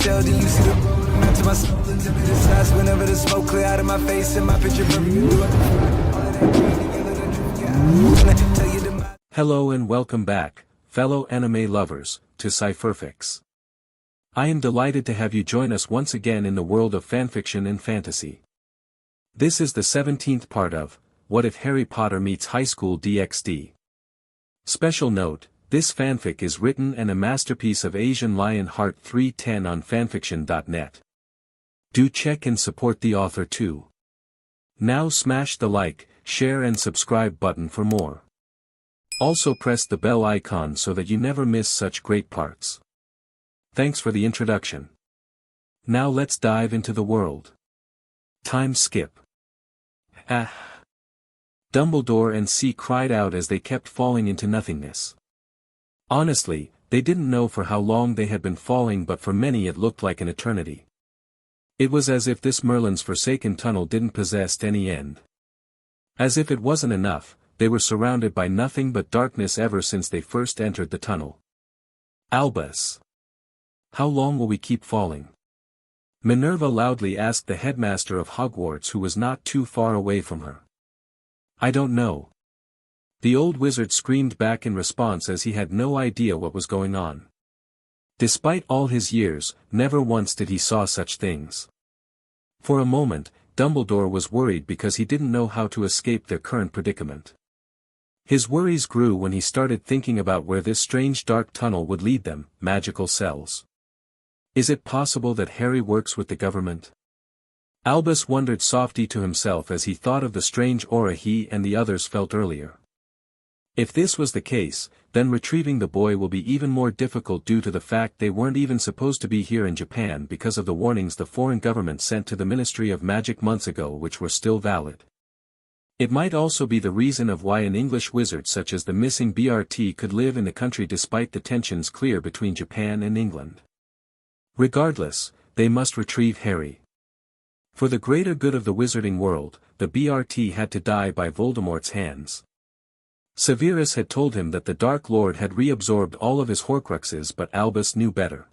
tell, do you see the road? I'm out to my soul into the size whenever the smoke clear out of my face and my picture perfect. Hello and welcome back, fellow anime lovers, to Cypherfics. I am delighted to have you join us once again in the world of fanfiction and fantasy. This is the 17th part of What If Harry Potter Meets High School DxD. Special note, this fanfic is written and a masterpiece of Asian Lion Heart 310 on FANFICTIONnet. Do check and support the author too. Now smash the like, share and subscribe button for more. Also press the bell icon so that you never miss such great parts. Thanks for the introduction. Now let's dive into the world. Time skip. Dumbledore and C cried out as they kept falling into nothingness. Honestly, they didn't know for how long they had been falling, but for many it looked like an eternity. It was as if this Merlin's forsaken tunnel didn't possess any end. As if it wasn't enough, they were surrounded by nothing but darkness ever since they first entered the tunnel. Albus. How long will we keep falling? Minerva loudly asked the headmaster of Hogwarts, who was not too far away from her. I don't know. The old wizard screamed back in response, as he had no idea what was going on. Despite all his years, never once did he saw such things. For a moment, Dumbledore was worried because he didn't know how to escape their current predicament. His worries grew when he started thinking about where this strange dark tunnel would lead them, magical cells. Is it possible that Harry works with the government? Albus wondered softly to himself as he thought of the strange aura he and the others felt earlier. If this was the case, then retrieving the boy will be even more difficult due to the fact they weren't even supposed to be here in Japan because of the warnings the foreign government sent to the Ministry of Magic months ago, which were still valid. It might also be the reason of why an English wizard such as the missing BRT could live in the country despite the tensions clear between Japan and England. Regardless, they must retrieve Harry. For the greater good of the wizarding world, the BRT had to die by Voldemort's hands. Severus had told him that the Dark Lord had reabsorbed all of his Horcruxes, but Albus knew better.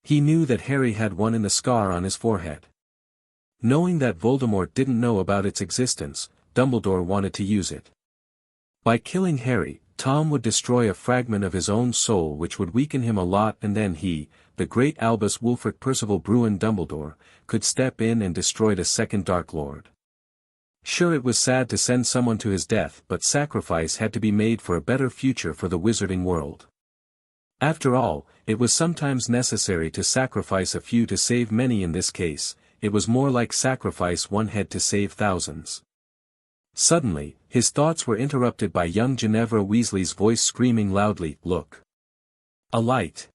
He knew that Harry had one in the scar on his forehead. Knowing that Voldemort didn't know about its existence, Dumbledore wanted to use it. By killing Harry, Tom would destroy a fragment of his own soul which would weaken him a lot, and then he, the great Albus Wulfric Percival Bruin Dumbledore, could step in and destroy the second Dark Lord. Sure, it was sad to send someone to his death, but sacrifice had to be made for a better future for the wizarding world. After all, it was sometimes necessary to sacrifice a few to save many. In this case, it was more like sacrifice one head to save thousands. Suddenly, his thoughts were interrupted by young Ginevra Weasley's voice screaming loudly, "Look! A light!"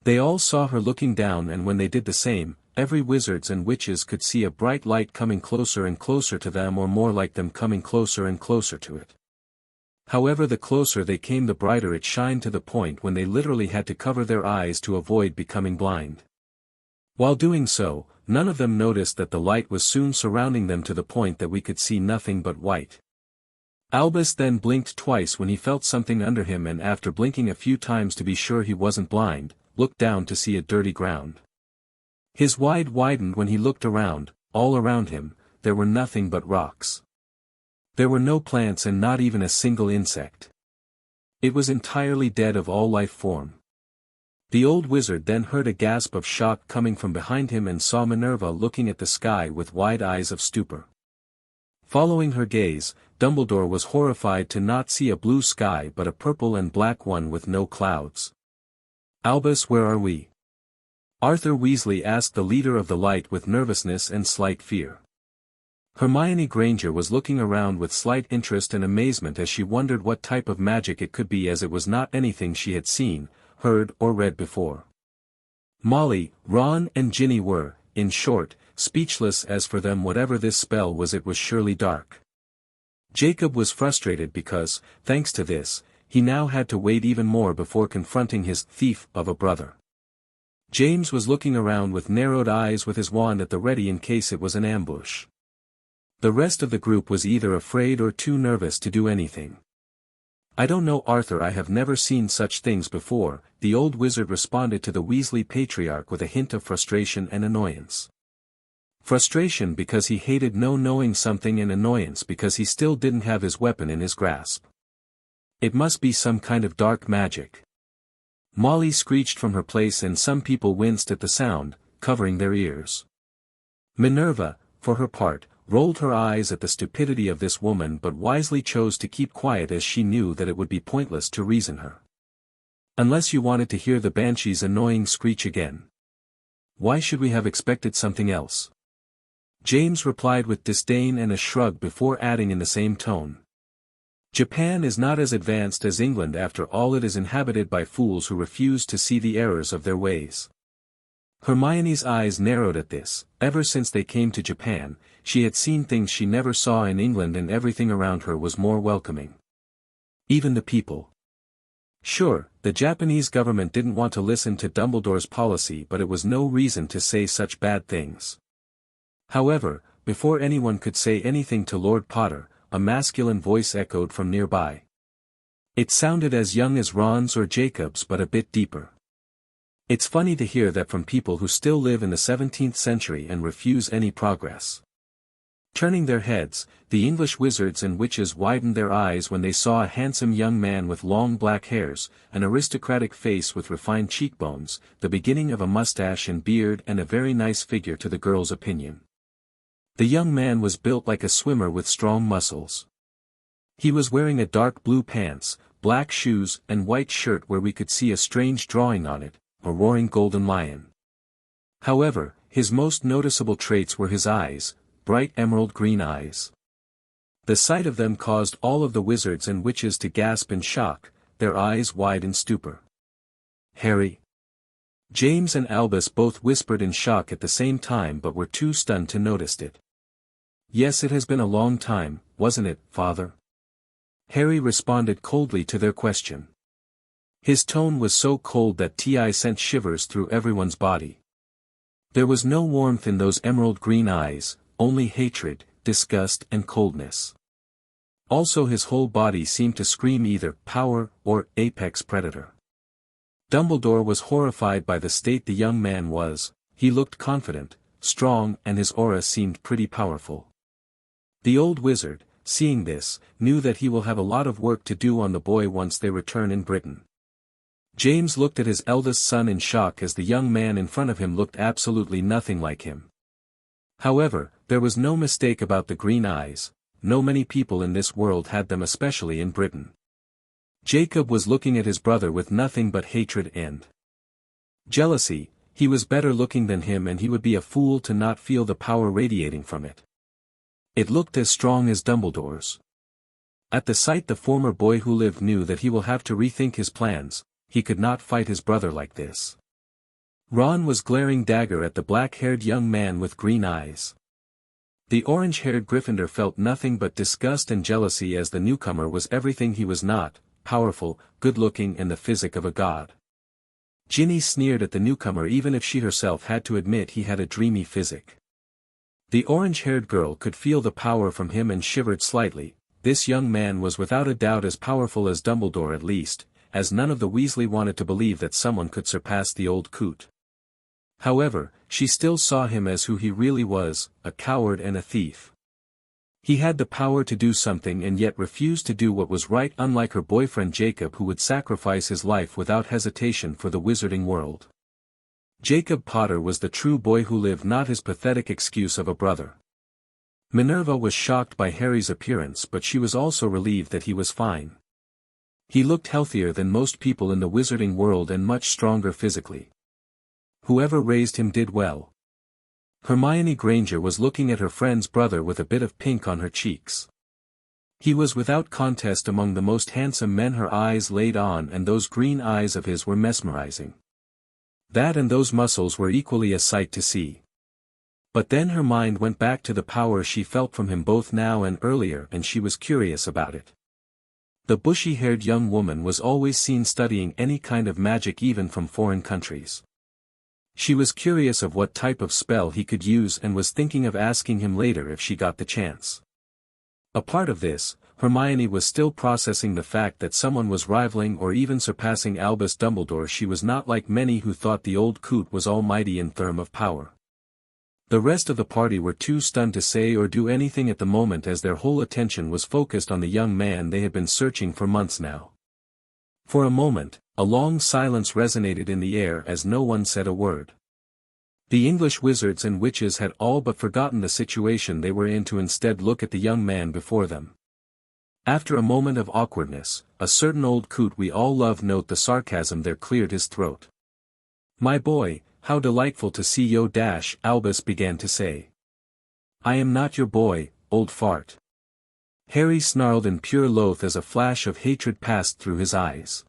They all saw her looking down, and when they did the same, every wizards and witches could see a bright light coming closer and closer to them, or more like them coming closer and closer to it. However, the closer they came, the brighter it shined, to the point when they literally had to cover their eyes to avoid becoming blind. While doing so, none of them noticed that the light was soon surrounding them to the point that we could see nothing but white. Albus then blinked twice when he felt something under him, and after blinking a few times to be sure he wasn't blind, looked down to see a dirty ground. His eyes widened when he looked around. All around him, there were nothing but rocks. There were no plants and not even a single insect. It was entirely dead of all life form. The old wizard then heard a gasp of shock coming from behind him and saw Minerva looking at the sky with wide eyes of stupor. Following her gaze, Dumbledore was horrified to not see a blue sky but a purple and black one with no clouds. "Albus, where are we?" Arthur Weasley asked the leader of the light with nervousness and slight fear. Hermione Granger was looking around with slight interest and amazement as she wondered what type of magic it could be, as it was not anything she had seen, heard or read before. Molly, Ron and Ginny were, in short, speechless, as for them whatever this spell was, it was surely dark. Jacob was frustrated because, thanks to this, he now had to wait even more before confronting his thief of a brother. James was looking around with narrowed eyes with his wand at the ready in case it was an ambush. The rest of the group was either afraid or too nervous to do anything. "I don't know, Arthur, I have never seen such things before," the old wizard responded to the Weasley patriarch with a hint of frustration and annoyance. Frustration because he hated knowing something, and annoyance because he still didn't have his weapon in his grasp. It must be some kind of dark magic. Molly screeched from her place and some people winced at the sound, covering their ears. Minerva, for her part, rolled her eyes at the stupidity of this woman but wisely chose to keep quiet as she knew that it would be pointless to reason her. "Unless you wanted to hear the banshee's annoying screech again. Why should we have expected something else?" James replied with disdain and a shrug before adding in the same tone. "Japan is not as advanced as England. After all, it is inhabited by fools who refuse to see the errors of their ways." Hermione's eyes narrowed at this. Ever since they came to Japan, she had seen things she never saw in England, and everything around her was more welcoming. Even the people. Sure, the Japanese government didn't want to listen to Dumbledore's policy, but it was no reason to say such bad things. However, before anyone could say anything to Lord Potter, a masculine voice echoed from nearby. It sounded as young as Ron's or Jacob's but a bit deeper. "It's funny to hear that from people who still live in the 17th century and refuse any progress." Turning their heads, the English wizards and witches widened their eyes when they saw a handsome young man with long black hairs, an aristocratic face with refined cheekbones, the beginning of a mustache and beard, and a very nice figure to the girl's opinion. The young man was built like a swimmer with strong muscles. He was wearing a dark blue pants, black shoes and white shirt where we could see a strange drawing on it, a roaring golden lion. However, his most noticeable traits were his eyes, bright emerald green eyes. The sight of them caused all of the wizards and witches to gasp in shock, their eyes wide in stupor. "Harry?" James and Albus both whispered in shock at the same time but were too stunned to notice it. "Yes, it has been a long time, wasn't it, Father?" Harry responded coldly to their question. His tone was so cold that Ti sent shivers through everyone's body. There was no warmth in those emerald green eyes, only hatred, disgust and coldness. Also his whole body seemed to scream either power or apex predator. Dumbledore was horrified by the state the young man was. He looked confident, strong, and his aura seemed pretty powerful. The old wizard, seeing this, knew that he will have a lot of work to do on the boy once they return in Britain. James looked at his eldest son in shock as the young man in front of him looked absolutely nothing like him. However, there was no mistake about the green eyes. No many people in this world had them, especially in Britain. Jacob was looking at his brother with nothing but hatred and jealousy. He was better looking than him and he would be a fool to not feel the power radiating from it. It looked as strong as Dumbledore's. At the sight, the former boy who lived knew that he will have to rethink his plans. He could not fight his brother like this. Ron was glaring dagger at the black-haired young man with green eyes. The orange-haired Gryffindor felt nothing but disgust and jealousy as the newcomer was everything he was not, powerful, good-looking and the physique of a god. Ginny sneered at the newcomer even if she herself had to admit he had a dreamy physique. The orange-haired girl could feel the power from him and shivered slightly. This young man was without a doubt as powerful as Dumbledore, at least, as none of the Weasley wanted to believe that someone could surpass the old coot. However, she still saw him as who he really was, a coward and a thief. He had the power to do something and yet refused to do what was right, unlike her boyfriend Jacob, who would sacrifice his life without hesitation for the wizarding world. Jacob Potter was the true boy who lived, not his pathetic excuse of a brother. Minerva was shocked by Harry's appearance, but she was also relieved that he was fine. He looked healthier than most people in the wizarding world and much stronger physically. Whoever raised him did well. Hermione Granger was looking at her friend's brother with a bit of pink on her cheeks. He was without contest among the most handsome men her eyes laid on, and those green eyes of his were mesmerizing. That and those muscles were equally a sight to see. But then her mind went back to the power she felt from him both now and earlier, and she was curious about it. The bushy-haired young woman was always seen studying any kind of magic, even from foreign countries. She was curious of what type of spell he could use and was thinking of asking him later if she got the chance. A part of this, Hermione was still processing the fact that someone was rivaling or even surpassing Albus Dumbledore. She was not like many who thought the old coot was almighty in terms of power. The rest of the party were too stunned to say or do anything at the moment, as their whole attention was focused on the young man they had been searching for months now. For a moment, a long silence resonated in the air as no one said a word. The English wizards and witches had all but forgotten the situation they were in to instead look at the young man before them. After a moment of awkwardness, a certain old coot we all love, note the sarcasm there, cleared his throat. "My boy, how delightful to see you, Albus began to say. "I am not your boy, old fart." Harry snarled in pure loath as a flash of hatred passed through his eyes.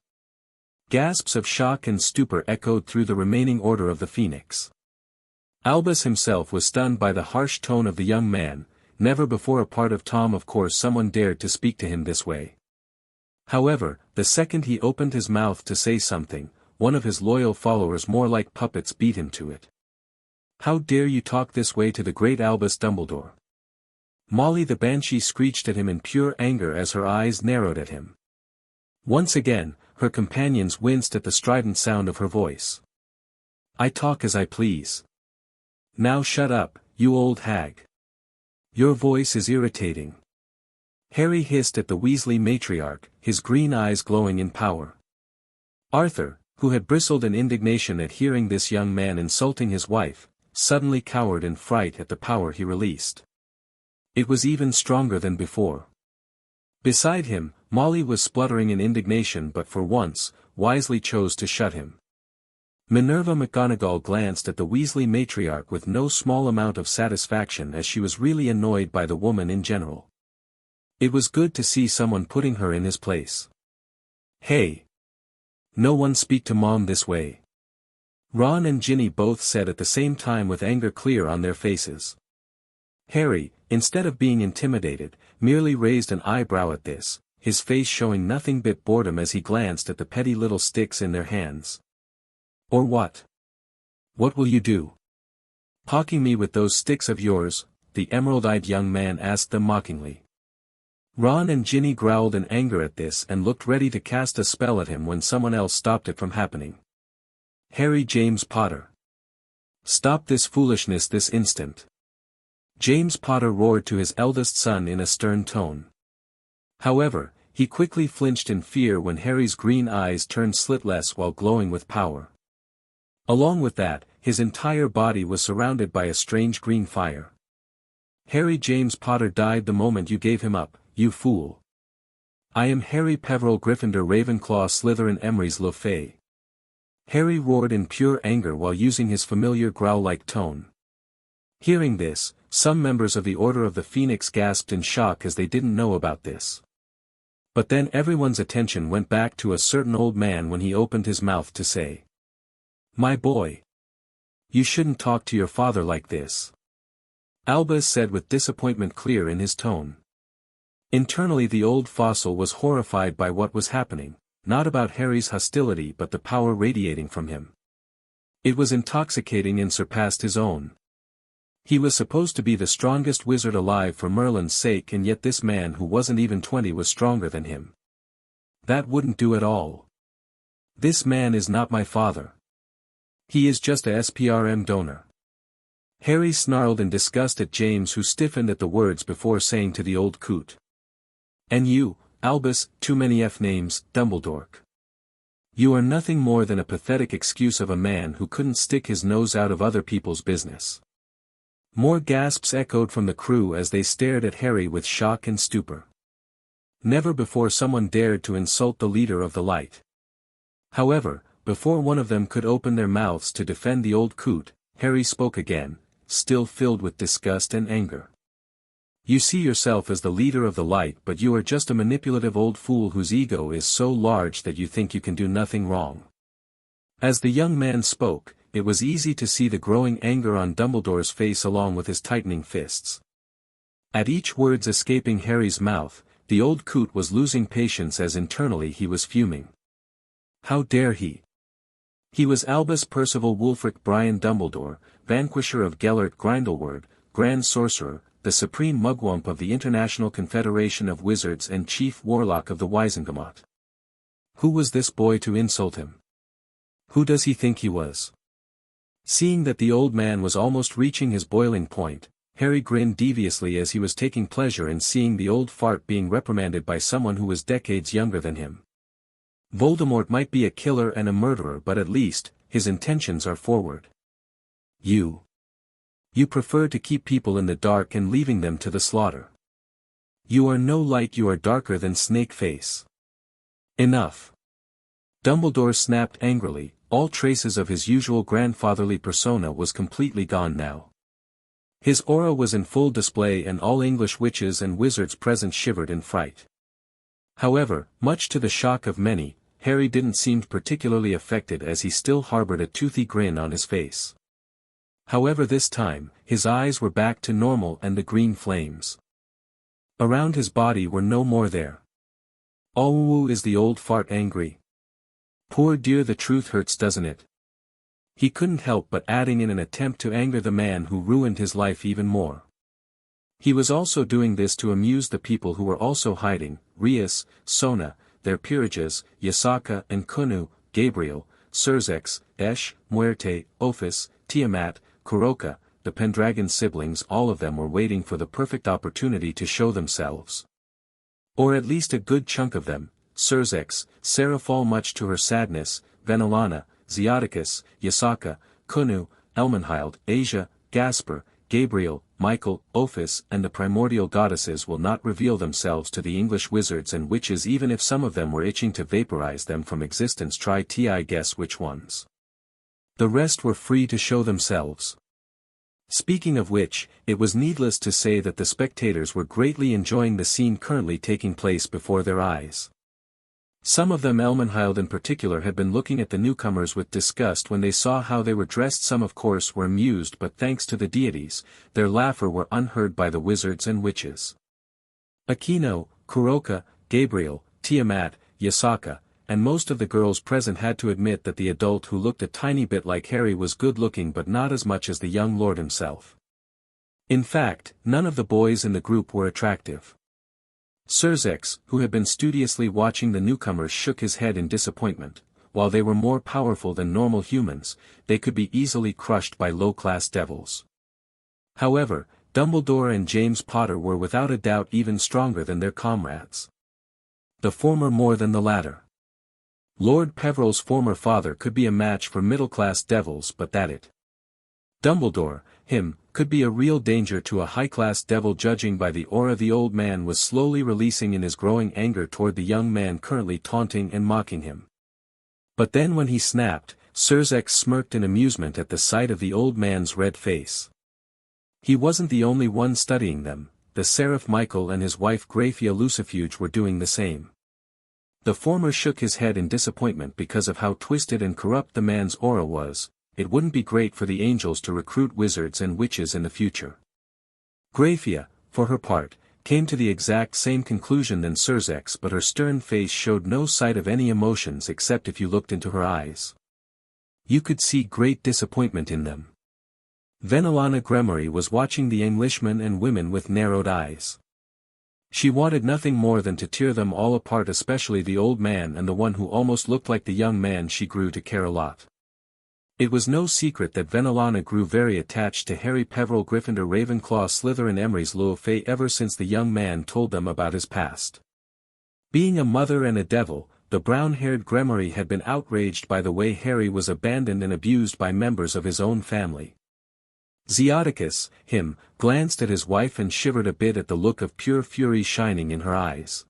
Gasps of shock and stupor echoed through the remaining order of the Phoenix. Albus himself was stunned by the harsh tone of the young man. Never before a part of Tom, of course, someone dared to speak to him this way. However, the second he opened his mouth to say something, one of his loyal followers, more like puppets, beat him to it. "How dare you talk this way to the great Albus Dumbledore?" Molly the Banshee screeched at him in pure anger as her eyes narrowed at him. Once again, her companions winced at the strident sound of her voice. "I talk as I please. Now shut up, you old hag. Your voice is irritating." Harry hissed at the Weasley matriarch, his green eyes glowing in power. Arthur, who had bristled in indignation at hearing this young man insulting his wife, suddenly cowered in fright at the power he released. It was even stronger than before. Beside him, Molly was spluttering in indignation, but for once, wisely chose to shut him. Minerva McGonagall glanced at the Weasley matriarch with no small amount of satisfaction, as she was really annoyed by the woman in general. It was good to see someone putting her in his place. "Hey! No one speak to Mom this way," Ron and Ginny both said at the same time, with anger clear on their faces. Harry, instead of being intimidated, merely raised an eyebrow at this, his face showing nothing but boredom as he glanced at the petty little sticks in their hands. "Or what? What will you do? Hawking me with those sticks of yours?" the emerald-eyed young man asked them mockingly. Ron and Ginny growled in anger at this and looked ready to cast a spell at him when someone else stopped it from happening. "Harry James Potter! Stop this foolishness this instant!" James Potter roared to his eldest son in a stern tone. However, he quickly flinched in fear when Harry's green eyes turned slitless while glowing with power. Along with that, his entire body was surrounded by a strange green fire. "Harry James Potter died the moment you gave him up, you fool. I am Harry Peverell Gryffindor Ravenclaw Slytherin Emery's Lefay." Harry roared in pure anger while using his familiar growl-like tone. Hearing this, some members of the Order of the Phoenix gasped in shock, as they didn't know about this. But then everyone's attention went back to a certain old man when he opened his mouth to say, "My boy! You shouldn't talk to your father like this," Albus said with disappointment clear in his tone. Internally the old fossil was horrified by what was happening, not about Harry's hostility but the power radiating from him. It was intoxicating and surpassed his own. He was supposed to be the strongest wizard alive for Merlin's sake, and yet this man who wasn't even 20 was stronger than him. That wouldn't do at all. "This man is not my father. He is just a SPRM donor." Harry snarled in disgust at James, who stiffened at the words before saying to the old coot, "And you, Albus, too many F names, Dumbledore. You are nothing more than a pathetic excuse of a man who couldn't stick his nose out of other people's business." More gasps echoed from the crew as they stared at Harry with shock and stupor. Never before someone dared to insult the leader of the light. However, before one of them could open their mouths to defend the old coot, Harry spoke again, still filled with disgust and anger. "You see yourself as the leader of the light, but you are just a manipulative old fool whose ego is so large that you think you can do nothing wrong." As the young man spoke, it was easy to see the growing anger on Dumbledore's face along with his tightening fists. At each word escaping Harry's mouth, the old coot was losing patience, as internally he was fuming. How dare he? He was Albus Percival Wulfric Brian Dumbledore, vanquisher of Gellert Grindelwald, Grand Sorcerer, the supreme mugwump of the International Confederation of Wizards and chief warlock of the Wizengamot. Who was this boy to insult him? Who does he think he was? Seeing that the old man was almost reaching his boiling point, Harry grinned deviously as he was taking pleasure in seeing the old fart being reprimanded by someone who was decades younger than him. Voldemort might be a killer and a murderer, but at least, his intentions are forward. You prefer to keep people in the dark and leaving them to the slaughter. You are no light, you are darker than Snakeface. Enough. Dumbledore snapped angrily. All traces of his usual grandfatherly persona was completely gone now. His aura was in full display and all English witches and wizards present shivered in fright. However, much to the shock of many, Harry didn't seem particularly affected as he still harbored a toothy grin on his face. However, this time, his eyes were back to normal and the green flames around his body were no more there. Oh, is the old fart angry? Poor dear, the truth hurts, doesn't it? He couldn't help but adding in an attempt to anger the man who ruined his life even more. He was also doing this to amuse the people who were also hiding: Rias, Sona, their peerages, Yasaka and Kunu, Gabriel, Surzex, Esh, Muerte, Ophis, Tiamat, Kuroka, the Pendragon siblings. All of them were waiting for the perfect opportunity to show themselves. Or at least a good chunk of them: Surzex, Seraphol, much to her sadness, Venelana, Zeoticus, Yasaka, Kunu, Elmenhild, Asia, Gasper, Gabriel, Michael, Ophis, and the primordial goddesses will not reveal themselves to the English wizards and witches, even if some of them were itching to vaporize them from existence. Try to guess which ones. The rest were free to show themselves. Speaking of which, it was needless to say that the spectators were greatly enjoying the scene currently taking place before their eyes. Some of them, Elmenhild in particular, had been looking at the newcomers with disgust when they saw how they were dressed. Some of course were amused, but thanks to the deities, their laughter were unheard by the wizards and witches. Akeno, Kuroka, Gabriel, Tiamat, Yasaka, and most of the girls present had to admit that the adult who looked a tiny bit like Harry was good looking, but not as much as the young lord himself. In fact, none of the boys in the group were attractive. Surzex, who had been studiously watching the newcomers, shook his head in disappointment. While they were more powerful than normal humans, they could be easily crushed by low-class devils. However, Dumbledore and James Potter were without a doubt even stronger than their comrades. The former more than the latter. Lord Peveril's former father could be a match for middle-class devils, but that it. Dumbledore, him, could be a real danger to a high-class devil. Judging by the aura the old man was slowly releasing in his growing anger toward the young man currently taunting and mocking him. But then when he snapped, Surzex smirked in amusement at the sight of the old man's red face. He wasn't the only one studying them. The Seraph Michael and his wife Graphia Lucifuge were doing the same. The former shook his head in disappointment because of how twisted and corrupt the man's aura was. It wouldn't be great for the angels to recruit wizards and witches in the future. Graphia, for her part, came to the exact same conclusion than Surzex, but her stern face showed no sight of any emotions except if you looked into her eyes. You could see great disappointment in them. Venelana Gremory was watching the Englishmen and women with narrowed eyes. She wanted nothing more than to tear them all apart, especially the old man and the one who almost looked like the young man. She grew to care a lot. It was no secret that Venelana grew very attached to Harry Peveril, Gryffindor, Ravenclaw, Slytherin, Emery's Loafay ever since the young man told them about his past. Being a mother and a devil, the brown-haired Gremory had been outraged by the way Harry was abandoned and abused by members of his own family. Zeoticus, him, glanced at his wife and shivered a bit at the look of pure fury shining in her eyes.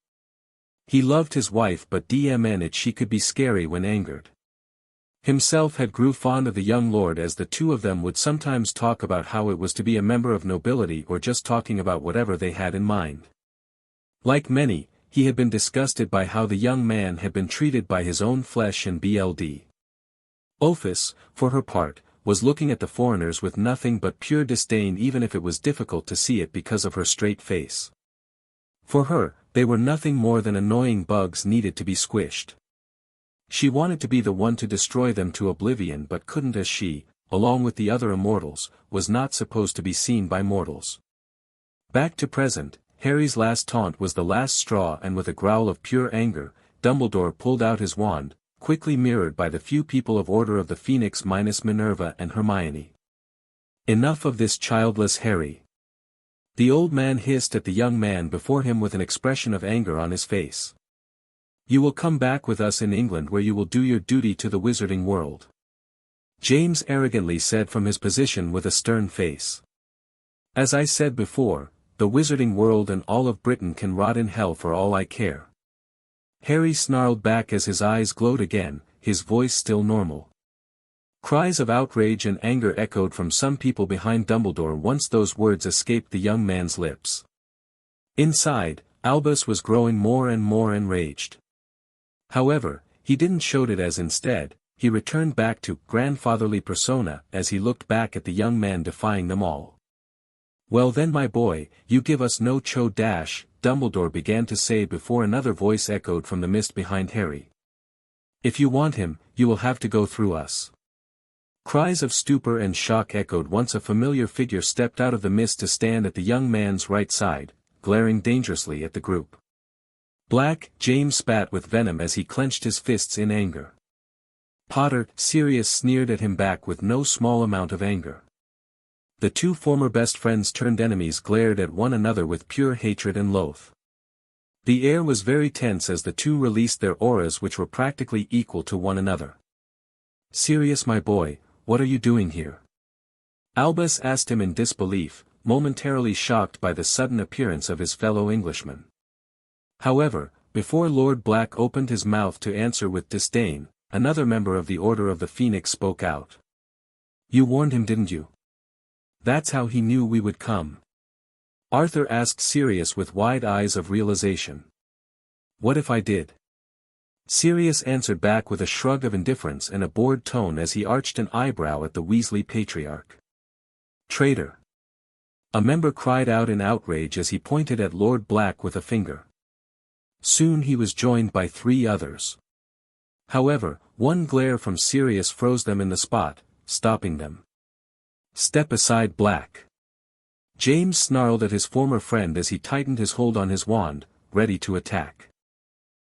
He loved his wife, but she could be scary when angered. Himself had grew fond of the young lord, as the two of them would sometimes talk about how it was to be a member of nobility, or just talking about whatever they had in mind. Like many, he had been disgusted by how the young man had been treated by his own flesh and blood. Ophis, for her part, was looking at the foreigners with nothing but pure disdain, even if it was difficult to see it because of her straight face. For her, they were nothing more than annoying bugs needed to be squished. She wanted to be the one to destroy them to oblivion, but couldn't, as she, along with the other immortals, was not supposed to be seen by mortals. Back to present, Harry's last taunt was the last straw, and with a growl of pure anger, Dumbledore pulled out his wand, quickly mirrored by the few people of Order of the Phoenix minus Minerva and Hermione. Enough of this childless Harry. The old man hissed at the young man before him with an expression of anger on his face. You will come back with us in England, where you will do your duty to the wizarding world. James arrogantly said from his position with a stern face. As I said before, the wizarding world and all of Britain can rot in hell for all I care. Harry snarled back as his eyes glowed again, his voice still normal. Cries of outrage and anger echoed from some people behind Dumbledore once those words escaped the young man's lips. Inside, Albus was growing more and more enraged. However, he didn't show it, as instead, he returned back to grandfatherly persona as he looked back at the young man defying them all. Well then, my boy, you give us no dash, Dumbledore began to say before another voice echoed from the mist behind Harry. If you want him, you will have to go through us. Cries of stupor and shock echoed once a familiar figure stepped out of the mist to stand at the young man's right side, glaring dangerously at the group. Black, James spat with venom as he clenched his fists in anger. Potter, Sirius sneered at him back with no small amount of anger. The two former best friends turned enemies glared at one another with pure hatred and loath. The air was very tense as the two released their auras, which were practically equal to one another. Sirius, my boy, what are you doing here? Albus asked him in disbelief, momentarily shocked by the sudden appearance of his fellow Englishman. However, before Lord Black opened his mouth to answer with disdain, another member of the Order of the Phoenix spoke out. You warned him, didn't you? That's how he knew we would come. Arthur asked Sirius with wide eyes of realization. What if I did? Sirius answered back with a shrug of indifference and a bored tone as he arched an eyebrow at the Weasley patriarch. Traitor! A member cried out in outrage as he pointed at Lord Black with a finger. Soon he was joined by 3 others. However, one glare from Sirius froze them in the spot, stopping them. Step aside, Black! James snarled at his former friend as he tightened his hold on his wand, ready to attack.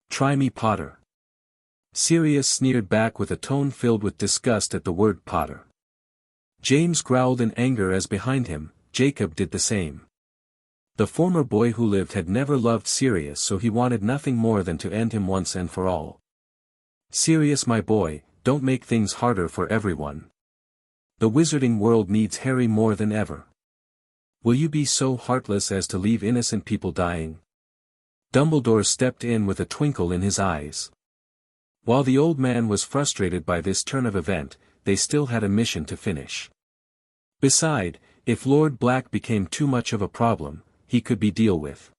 Try me, Potter! Sirius sneered back with a tone filled with disgust at the word Potter. James growled in anger as behind him, Jacob did the same. The former boy who lived had never loved Sirius, so he wanted nothing more than to end him once and for all. Sirius, my boy, don't make things harder for everyone. The wizarding world needs Harry more than ever. Will you be so heartless as to leave innocent people dying? Dumbledore stepped in with a twinkle in his eyes. While the old man was frustrated by this turn of event, they still had a mission to finish. Beside, if Lord Black became too much of a problem, he could be dealt with.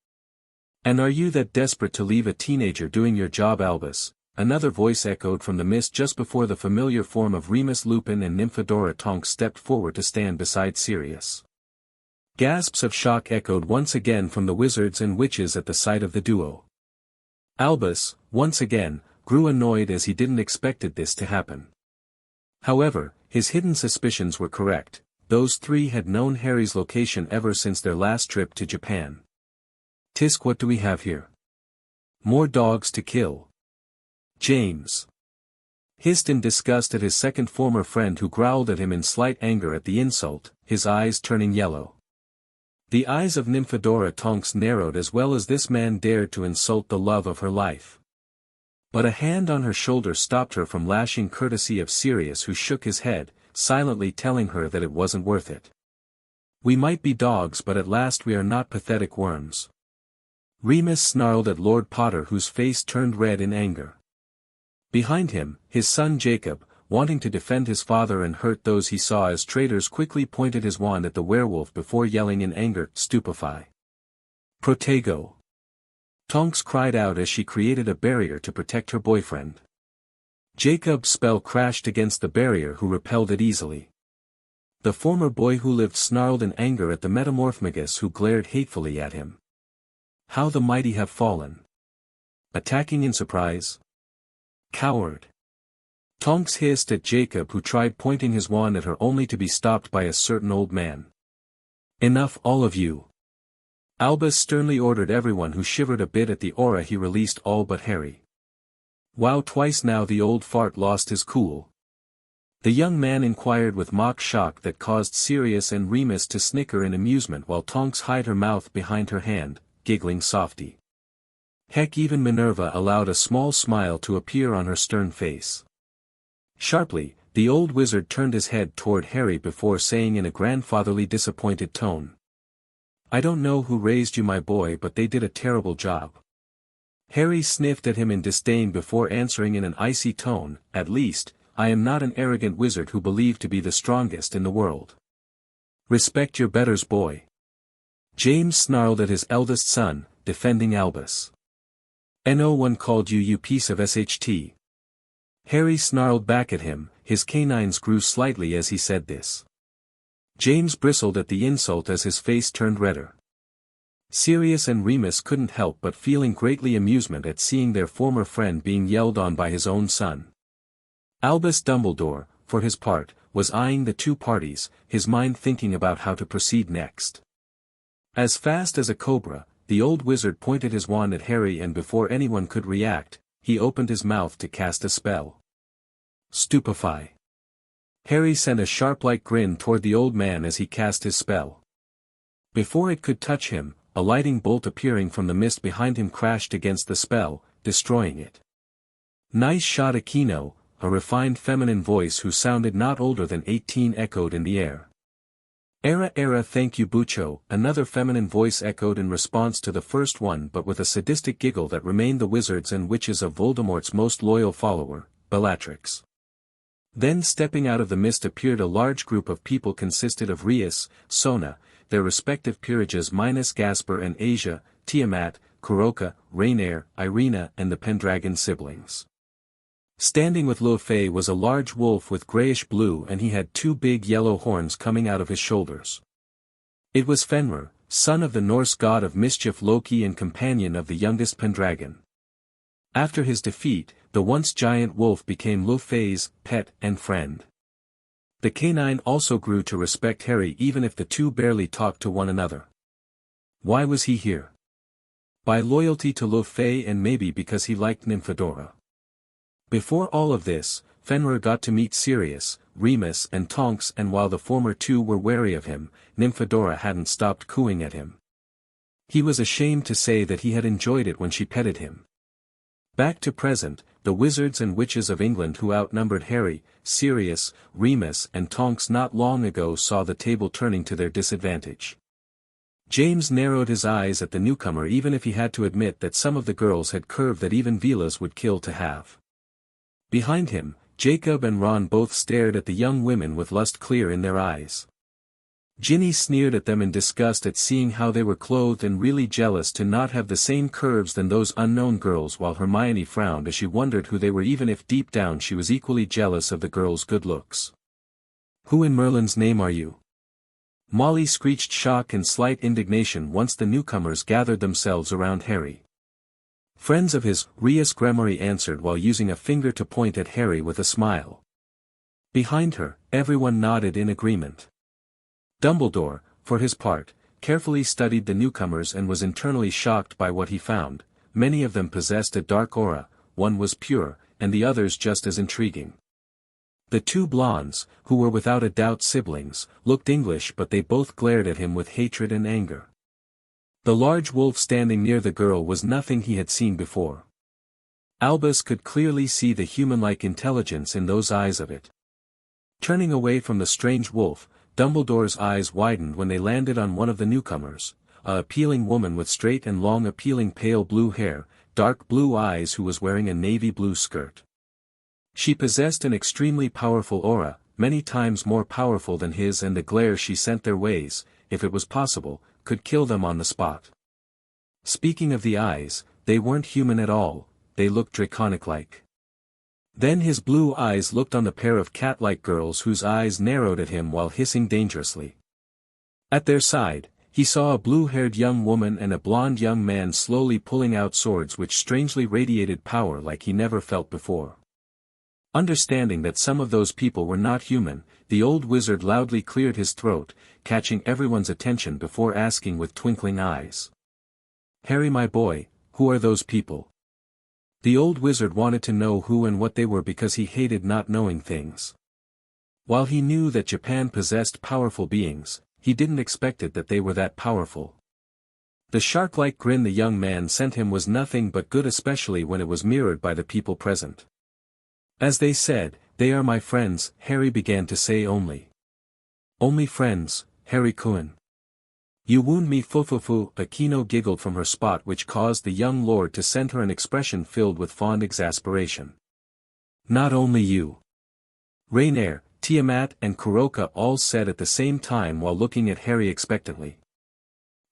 And are you that desperate to leave a teenager doing your job, Albus? Another voice echoed from the mist just before the familiar form of Remus Lupin and Nymphadora Tonks stepped forward to stand beside Sirius. Gasps of shock echoed once again from the wizards and witches at the sight of the duo. Albus, once again, grew annoyed as he didn't expected this to happen. However, his hidden suspicions were correct. Those 3 had known Harry's location ever since their last trip to Japan. Tisk, what do we have here? More dogs to kill. James hissed in disgust at his second former friend, who growled at him in slight anger at the insult, his eyes turning yellow. The eyes of Nymphadora Tonks narrowed as well as this man dared to insult the love of her life. But a hand on her shoulder stopped her from lashing, courtesy of Sirius, who shook his head, silently telling her that it wasn't worth it. We might be dogs, but at last we are not pathetic worms. Remus snarled at Lord Potter, whose face turned red in anger. Behind him, his son Jacob, wanting to defend his father and hurt those he saw as traitors, quickly pointed his wand at the werewolf before yelling in anger, "Stupefy! Protego!" Tonks cried out as she created a barrier to protect her boyfriend. Jacob's spell crashed against the barrier, who repelled it easily. The former boy who lived snarled in anger at the metamorphmagus, who glared hatefully at him. How the mighty have fallen! Attacking in surprise? Coward! Tonks hissed at Jacob, who tried pointing his wand at her only to be stopped by a certain old man. Enough, all of you! Albus sternly ordered everyone who shivered a bit at the aura he released, all but Harry. Wow, twice now the old fart lost his cool. The young man inquired with mock shock that caused Sirius and Remus to snicker in amusement while Tonks hid her mouth behind her hand, giggling softly. Heck, even Minerva allowed a small smile to appear on her stern face. Sharply, the old wizard turned his head toward Harry before saying in a grandfatherly disappointed tone. I don't know who raised you, my boy, but they did a terrible job. Harry sniffed at him in disdain before answering in an icy tone, at least, I am not an arrogant wizard who believed to be the strongest in the world. Respect your betters, boy. James snarled at his eldest son, defending Albus. No one called you, you piece of SHT. Harry snarled back at him, his canines grew slightly as he said this. James bristled at the insult as his face turned redder. Sirius and Remus couldn't help but feeling greatly amusement at seeing their former friend being yelled on by his own son. Albus Dumbledore, for his part, was eyeing the two parties, his mind thinking about how to proceed next. As fast as a cobra, the old wizard pointed his wand at Harry, and before anyone could react, he opened his mouth to cast a spell. Stupefy. Harry sent a sharp-like grin toward the old man as he cast his spell. Before it could touch him, a lightning bolt appearing from the mist behind him crashed against the spell, destroying it. Nice shot, Akeno, a refined feminine voice who sounded not older than 18 echoed in the air. Era, thank you, Bucho, another feminine voice echoed in response to the first one, but with a sadistic giggle that remained the wizards and witches of Voldemort's most loyal follower, Bellatrix. Then stepping out of the mist appeared a large group of people consisted of Rias, Sona, their respective peerages minus Gasper and Asia, Tiamat, Kuroka, Rainier, Irina and the Pendragon siblings. Standing with Lo Fei was a large wolf with grayish-blue, and he had two big yellow horns coming out of his shoulders. It was Fenrir, son of the Norse god of mischief Loki and companion of the youngest Pendragon. After his defeat, the once giant wolf became Lo Fei's pet and friend. The canine also grew to respect Harry even if the two barely talked to one another. Why was he here? By loyalty to Lo Fei, and maybe because he liked Nymphadora. Before all of this, Fenrir got to meet Sirius, Remus and Tonks, and while the former two were wary of him, Nymphadora hadn't stopped cooing at him. He was ashamed to say that he had enjoyed it when she petted him. Back to present, the wizards and witches of England who outnumbered Harry, Sirius, Remus and Tonks not long ago saw the table turning to their disadvantage. James narrowed his eyes at the newcomer, even if he had to admit that some of the girls had curve that even Vilas would kill to have. Behind him, Jacob and Ron both stared at the young women with lust clear in their eyes. Ginny sneered at them in disgust at seeing how they were clothed and really jealous to not have the same curves than those unknown girls, while Hermione frowned as she wondered who they were, even if deep down she was equally jealous of the girls' good looks. Who in Merlin's name are you? Molly screeched shock and slight indignation once the newcomers gathered themselves around Harry. Friends of his, Rias Gremory answered while using a finger to point at Harry with a smile. Behind her, everyone nodded in agreement. Dumbledore, for his part, carefully studied the newcomers and was internally shocked by what he found. Many of them possessed a dark aura, one was pure, and the others just as intriguing. The two blondes, who were without a doubt siblings, looked English, but they both glared at him with hatred and anger. The large wolf standing near the girl was nothing he had seen before. Albus could clearly see the human-like intelligence in those eyes of it. Turning away from the strange wolf, Dumbledore's eyes widened when they landed on one of the newcomers, a appealing woman with straight and long appealing pale blue hair, dark blue eyes, who was wearing a navy blue skirt. She possessed an extremely powerful aura, many times more powerful than his, and the glare she sent their ways, if it was possible, could kill them on the spot. Speaking of the eyes, they weren't human at all, they looked draconic-like. Then his blue eyes looked on the pair of cat-like girls whose eyes narrowed at him while hissing dangerously. At their side, he saw a blue-haired young woman and a blonde young man slowly pulling out swords which strangely radiated power like he never felt before. Understanding that some of those people were not human, the old wizard loudly cleared his throat, catching everyone's attention before asking with twinkling eyes. "Harry, my boy, who are those people?" The old wizard wanted to know who and what they were because he hated not knowing things. While he knew that Japan possessed powerful beings, he didn't expect it that they were that powerful. The shark-like grin the young man sent him was nothing but good, especially when it was mirrored by the people present. As they said, "They are my friends," Harry began to say only. "Only friends, Harry-kun. You wound me fufufu." Akeno giggled from her spot, which caused the young lord to send her an expression filled with fond exasperation. "Not only you. Rainier, Tiamat and Kuroka all said at the same time while looking at Harry expectantly.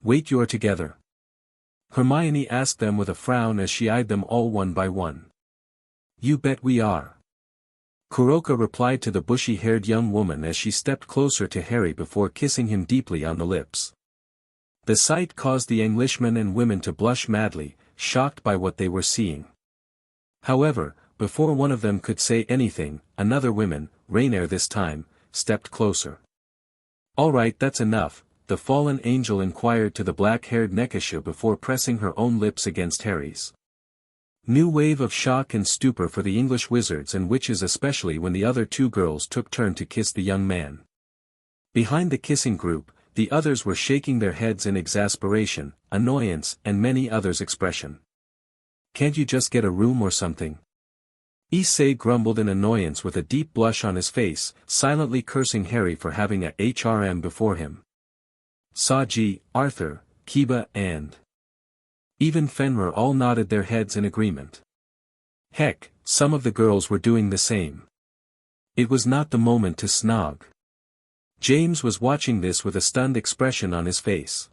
"Wait, you're together?" Hermione asked them with a frown as she eyed them all one by one. "You bet we are." Kuroka replied to the bushy-haired young woman as she stepped closer to Harry before kissing him deeply on the lips. The sight caused the Englishmen and women to blush madly, shocked by what they were seeing. However, before one of them could say anything, another woman, Rainier this time, stepped closer. "All right, that's enough," the fallen angel inquired to the black-haired Nekasha before pressing her own lips against Harry's. New wave of shock and stupor for the English wizards and witches, especially when the other two girls took turn to kiss the young man. Behind the kissing group, the others were shaking their heads in exasperation, annoyance and many others' expression. "Can't you just get a room or something?" Issei grumbled in annoyance with a deep blush on his face, silently cursing Harry for having a HRM before him. Saji, Arthur, Kiba and even Fenrir all nodded their heads in agreement. Heck, some of the girls were doing the same. It was not the moment to snog. James was watching this with a stunned expression on his face.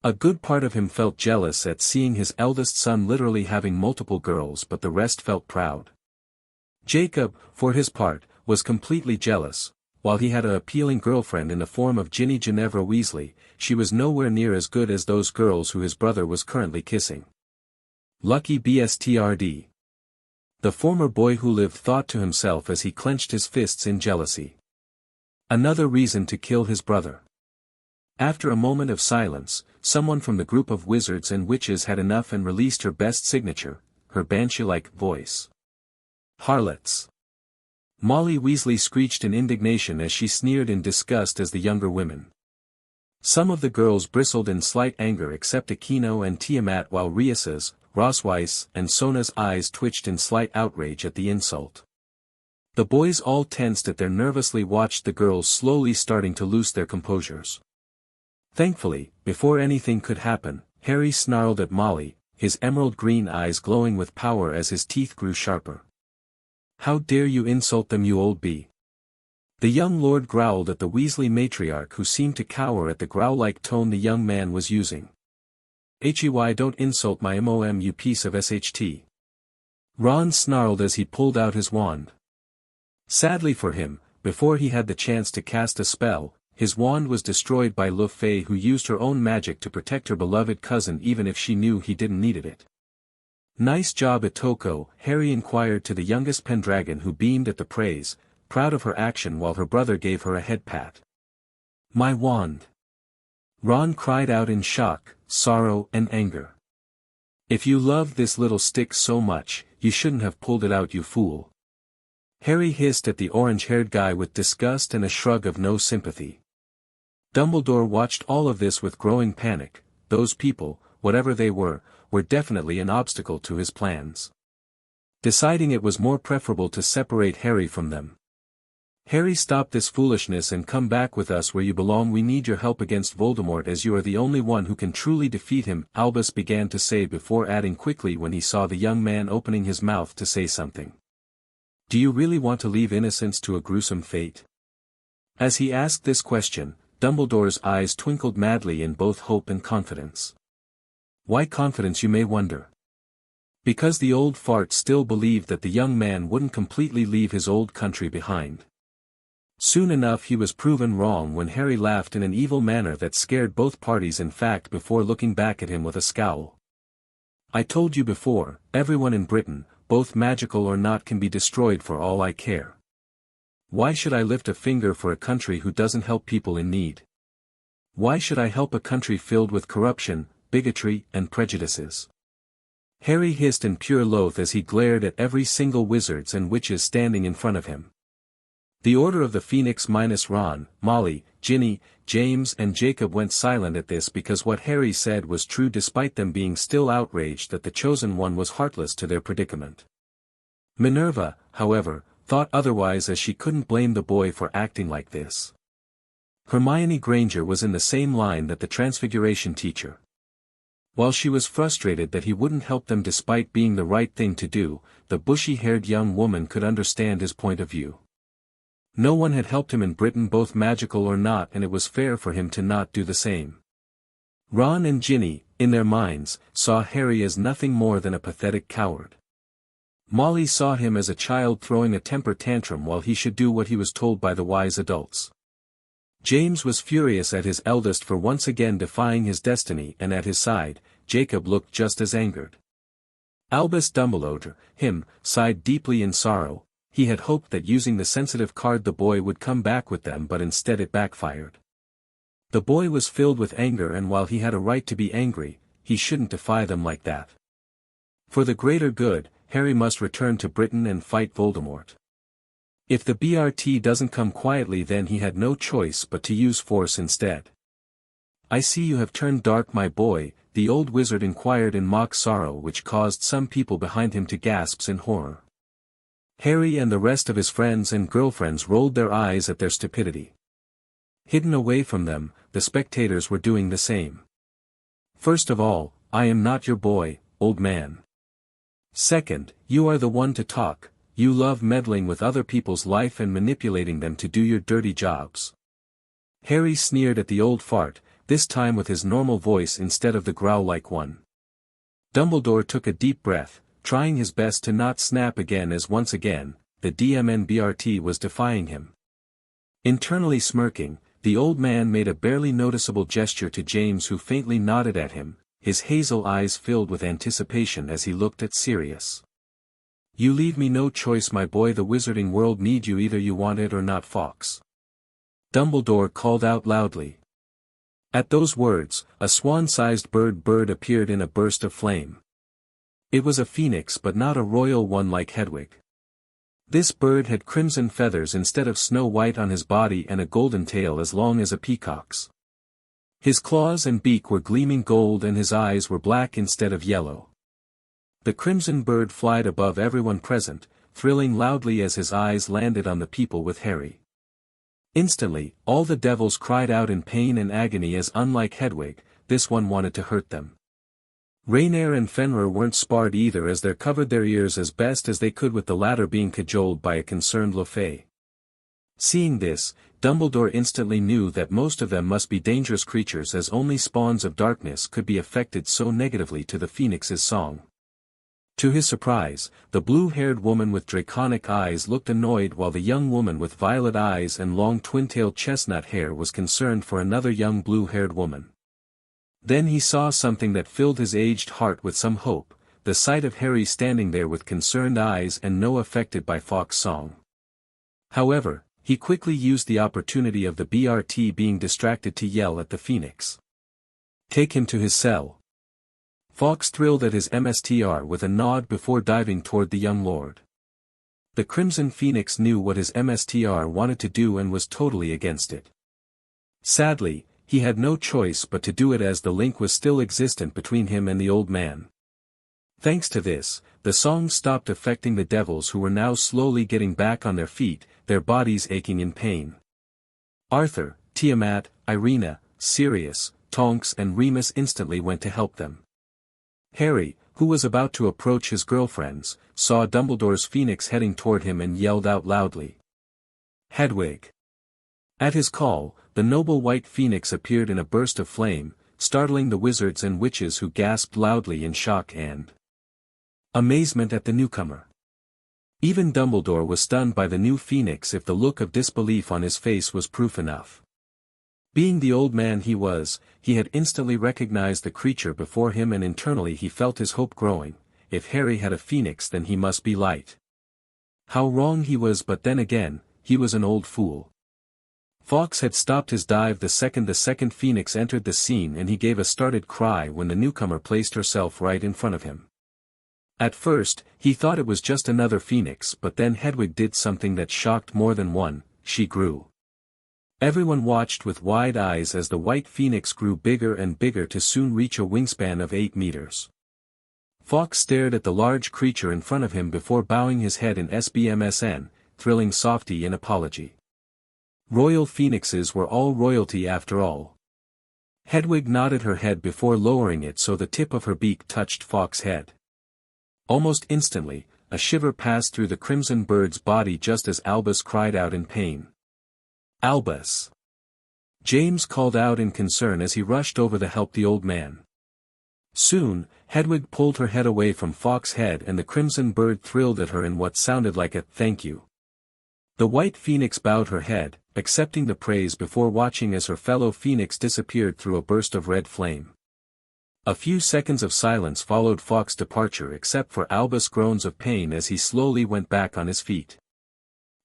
A good part of him felt jealous at seeing his eldest son literally having multiple girls, but the rest felt proud. Jacob, for his part, was completely jealous. While he had an appealing girlfriend in the form of Ginny Ginevra Weasley, she was nowhere near as good as those girls who his brother was currently kissing. Lucky BSTRD. The former boy who lived thought to himself as he clenched his fists in jealousy. Another reason to kill his brother. After a moment of silence, someone from the group of wizards and witches had enough and released her best signature, her banshee-like voice. "Harlots." Molly Weasley screeched in indignation as she sneered in disgust as the younger women. Some of the girls bristled in slight anger except Akeno and Tiamat, while Rias's, Rosweiss and Sona's eyes twitched in slight outrage at the insult. The boys all tensed at their nervously watched the girls slowly starting to lose their composures. Thankfully, before anything could happen, Harry snarled at Molly, his emerald green eyes glowing with power as his teeth grew sharper. "How dare you insult them, you old bee!" The young lord growled at the Weasley matriarch, who seemed to cower at the growl-like tone the young man was using. "Hey, don't insult my mom, you piece of SHT. Ron snarled as he pulled out his wand. Sadly for him, before he had the chance to cast a spell, his wand was destroyed by Lu Fei, who used her own magic to protect her beloved cousin even if she knew he didn't needed it. "Nice job, Itoko," Harry inquired to the youngest Pendragon, who beamed at the praise, proud of her action while her brother gave her a head pat. "My wand!" Ron cried out in shock, sorrow and anger. "If you loved this little stick so much, you shouldn't have pulled it out, you fool." Harry hissed at the orange-haired guy with disgust and a shrug of no sympathy. Dumbledore watched all of this with growing panic. Those people, whatever they were definitely an obstacle to his plans. Deciding it was more preferable to separate Harry from them. "Harry, stop this foolishness and come back with us where you belong. We need your help against Voldemort, as you are the only one who can truly defeat him," Albus began to say before adding quickly when he saw the young man opening his mouth to say something. "Do you really want to leave innocence to a gruesome fate?" As he asked this question, Dumbledore's eyes twinkled madly in both hope and confidence. Why confidence, you may wonder? Because the old fart still believed that the young man wouldn't completely leave his old country behind. Soon enough he was proven wrong when Harry laughed in an evil manner that scared both parties, in fact, before looking back at him with a scowl. "I told you before, everyone in Britain, both magical or not, can be destroyed for all I care. Why should I lift a finger for a country who doesn't help people in need? Why should I help a country filled with corruption, bigotry, and prejudices? Harry hissed in pure loath as he glared at every single wizards and witches standing in front of him. The Order of the Phoenix minus Ron, Molly, Ginny, James and Jacob went silent at this because what Harry said was true, despite them being still outraged that the Chosen One was heartless to their predicament. Minerva, however, thought otherwise, as she couldn't blame the boy for acting like this. Hermione Granger was in the same line that the Transfiguration teacher. While she was frustrated that he wouldn't help them despite being the right thing to do, the bushy-haired young woman could understand his point of view. No one had helped him in Britain, both magical or not, and it was fair for him to not do the same. Ron and Ginny, in their minds, saw Harry as nothing more than a pathetic coward. Molly saw him as a child throwing a temper tantrum while he should do what he was told by the wise adults. James was furious at his eldest for once again defying his destiny, and at his side, Jacob looked just as angered. Albus Dumbledore, sighed deeply in sorrow. He had hoped that using the sensitive card the boy would come back with them, but instead it backfired. The boy was filled with anger, and while he had a right to be angry, he shouldn't defy them like that. For the greater good, Harry must return to Britain and fight Voldemort. If the BRT doesn't come quietly, then he had no choice but to use force instead. "I see you have turned dark, my boy," the old wizard inquired in mock sorrow, which caused some people behind him to gasp in horror. Harry and the rest of his friends and girlfriends rolled their eyes at their stupidity. Hidden away from them, the spectators were doing the same. "First of all, I am not your boy, old man. Second, you are the one to talk. You love meddling with other people's life and manipulating them to do your dirty jobs." Harry sneered at the old fart, this time with his normal voice instead of the growl-like one. Dumbledore took a deep breath, trying his best to not snap again, as once again, the DMNBRT was defying him. Internally smirking, the old man made a barely noticeable gesture to James, who faintly nodded at him, his hazel eyes filled with anticipation as he looked at Sirius. "You leave me no choice, my boy. The wizarding world need you, either you want it or not, Fawkes," Dumbledore called out loudly. At those words, a swan-sized bird appeared in a burst of flame. It was a phoenix, but not a royal one like Hedwig. This bird had crimson feathers instead of snow white on his body, and a golden tail as long as a peacock's. His claws and beak were gleaming gold, and his eyes were black instead of yellow. The crimson bird flied above everyone present, thrilling loudly as his eyes landed on the people with Harry. Instantly, all the devils cried out in pain and agony, as unlike Hedwig, this one wanted to hurt them. Raynair and Fenrir weren't spared either, as they covered their ears as best as they could, with the latter being cajoled by a concerned Lefay. Seeing this, Dumbledore instantly knew that most of them must be dangerous creatures, as only spawns of darkness could be affected so negatively to the phoenix's song. To his surprise, the blue-haired woman with draconic eyes looked annoyed, while the young woman with violet eyes and long twin-tailed chestnut hair was concerned for another young blue-haired woman. Then he saw something that filled his aged heart with some hope, the sight of Harry standing there with concerned eyes and no affected by Fawkes' song. However, he quickly used the opportunity of the BRT being distracted to yell at the phoenix. "Take him to his cell." Fawkes thrilled at his MSTR with a nod before diving toward the young lord. The Crimson Phoenix knew what his MSTR wanted to do and was totally against it. Sadly, he had no choice but to do it, as the link was still existent between him and the old man. Thanks to this, the song stopped affecting the devils, who were now slowly getting back on their feet, their bodies aching in pain. Arthur, Tiamat, Irina, Sirius, Tonks and Remus instantly went to help them. Harry, who was about to approach his girlfriends, saw Dumbledore's phoenix heading toward him and yelled out loudly, "Hedwig!" At his call, the noble white phoenix appeared in a burst of flame, startling the wizards and witches, who gasped loudly in shock and amazement at the newcomer. Even Dumbledore was stunned by the new phoenix, if the look of disbelief on his face was proof enough. Being the old man he was, he had instantly recognized the creature before him, and internally he felt his hope growing. if Harry had a phoenix then he must be light. How wrong he was, but then again, he was an old fool. Fawkes had stopped his dive the second phoenix entered the scene, and he gave a startled cry when the newcomer placed herself right in front of him. At first, he thought it was just another phoenix, but then Hedwig did something that shocked more than one: she grew. Everyone watched with wide eyes as the white phoenix grew bigger and bigger to soon reach a wingspan of 8 meters. Fawkes stared at the large creature in front of him before bowing his head in SBMSN, thrilling softy in apology. Royal phoenixes were all royalty after all. Hedwig nodded her head before lowering it so the tip of her beak touched Fawkes' head. Almost instantly, a shiver passed through the crimson bird's body just as Albus cried out in pain. "Albus!" James called out in concern as he rushed over to help the old man. Soon, Hedwig pulled her head away from Fawkes' head and the crimson bird thrilled at her in what sounded like a "thank you." The white phoenix bowed her head, accepting the praise before watching as her fellow phoenix disappeared through a burst of red flame. A few seconds of silence followed Fawkes' departure except for Albus' groans of pain as he slowly went back on his feet.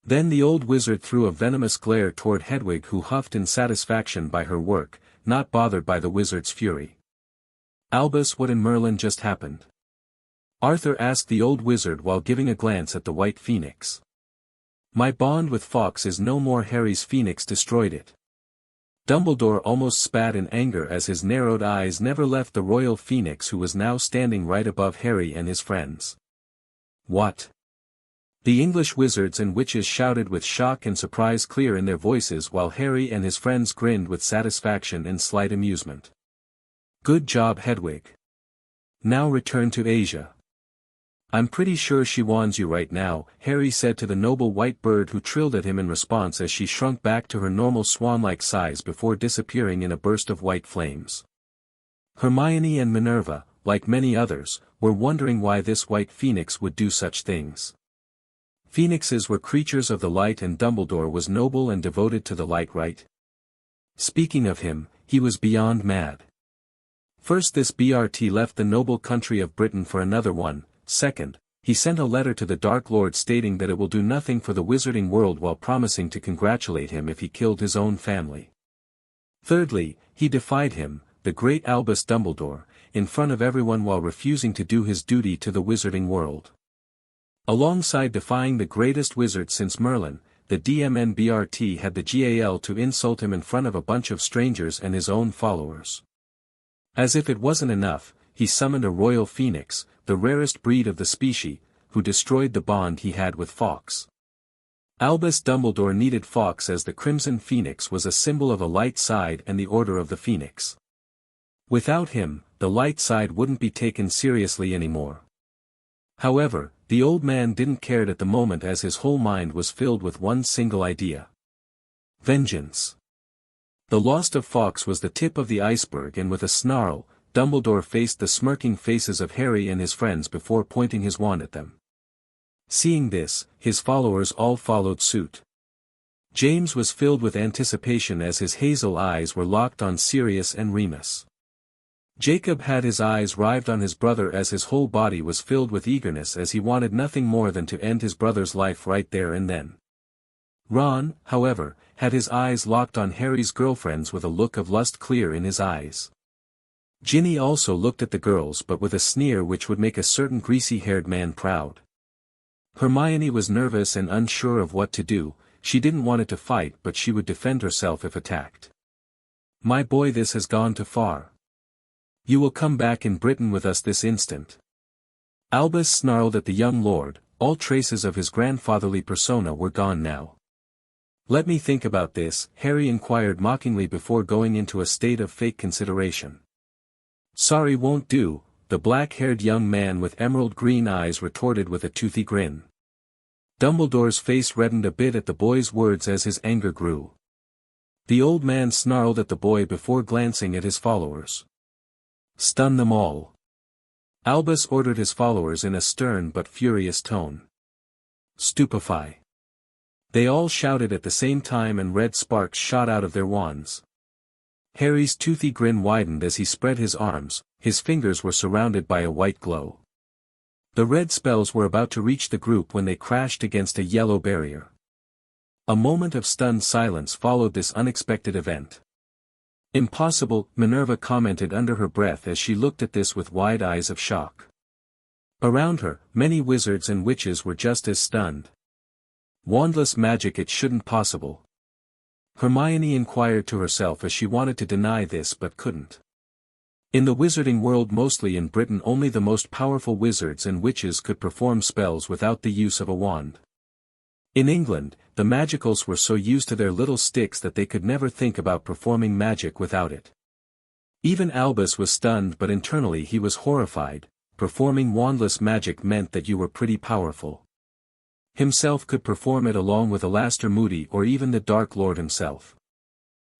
Then the old wizard threw a venomous glare toward Hedwig, who huffed in satisfaction by her work, not bothered by the wizard's fury. "Albus, what in Merlin just happened?" Arthur asked the old wizard while giving a glance at the white phoenix. "My bond with Fawkes is no more. Harry's phoenix destroyed it." Dumbledore almost spat in anger as his narrowed eyes never left the royal phoenix, who was now standing right above Harry and his friends. "What?" The English wizards and witches shouted with shock and surprise clear in their voices, while Harry and his friends grinned with satisfaction and slight amusement. "Good job, Hedwig. Now return to Asia." "I'm pretty sure she wants you right now," Harry said to the noble white bird, who trilled at him in response as she shrunk back to her normal swan-like size before disappearing in a burst of white flames. Hermione and Minerva, like many others, were wondering why this white phoenix would do such things. Phoenixes were creatures of the light, and Dumbledore was noble and devoted to the light, right? Speaking of him, he was beyond mad. First, this BRT left the noble country of Britain for another one. Second, he sent a letter to the Dark Lord stating that it will do nothing for the wizarding world while promising to congratulate him if he killed his own family. Thirdly, he defied him, the great Albus Dumbledore, in front of everyone while refusing to do his duty to the wizarding world. Alongside defying the greatest wizard since Merlin, the DMNBRT had the GAL to insult him in front of a bunch of strangers and his own followers. As if it wasn't enough, he summoned a royal phoenix, the rarest breed of the species, who destroyed the bond he had with Fawkes. Albus Dumbledore needed Fawkes as the Crimson Phoenix was a symbol of a light side and the Order of the Phoenix. Without him, the light side wouldn't be taken seriously anymore. However, the old man didn't care at the moment, as his whole mind was filled with one single idea: vengeance. The loss of Fawkes was the tip of the iceberg, and with a snarl, Dumbledore faced the smirking faces of Harry and his friends before pointing his wand at them. Seeing this, his followers all followed suit. James was filled with anticipation as his hazel eyes were locked on Sirius and Remus. Jacob had his eyes riveted on his brother as his whole body was filled with eagerness, as he wanted nothing more than to end his brother's life right there and then. Ron, however, had his eyes locked on Harry's girlfriends with a look of lust clear in his eyes. Ginny also looked at the girls, but with a sneer which would make a certain greasy-haired man proud. Hermione was nervous and unsure of what to do. She didn't want it to fight, but she would defend herself if attacked. "My boy, this has gone too far. You will come back in Britain with us this instant." Albus snarled at the young lord. All traces of his grandfatherly persona were gone now. "Let me think about this," Harry inquired mockingly before going into a state of fake consideration. "Sorry, won't do," the black-haired young man with emerald-green eyes retorted with a toothy grin. Dumbledore's face reddened a bit at the boy's words as his anger grew. The old man snarled at the boy before glancing at his followers. "Stun them all." Albus ordered his followers in a stern but furious tone. "Stupefy." They all shouted at the same time, and red sparks shot out of their wands. Harry's toothy grin widened as he spread his arms. His fingers were surrounded by a white glow. The red spells were about to reach the group when they crashed against a yellow barrier. A moment of stunned silence followed this unexpected event. "Impossible," Minerva commented under her breath as she looked at this with wide eyes of shock. Around her, many wizards and witches were just as stunned. "Wandless magic, it shouldn't possible." Hermione inquired to herself as she wanted to deny this but couldn't. In the wizarding world, mostly in Britain, only the most powerful wizards and witches could perform spells without the use of a wand. In England, the magicals were so used to their little sticks that they could never think about performing magic without it. Even Albus was stunned, but internally he was horrified. Performing wandless magic meant that you were pretty powerful. Himself could perform it along with Alastair Moody or even the Dark Lord himself.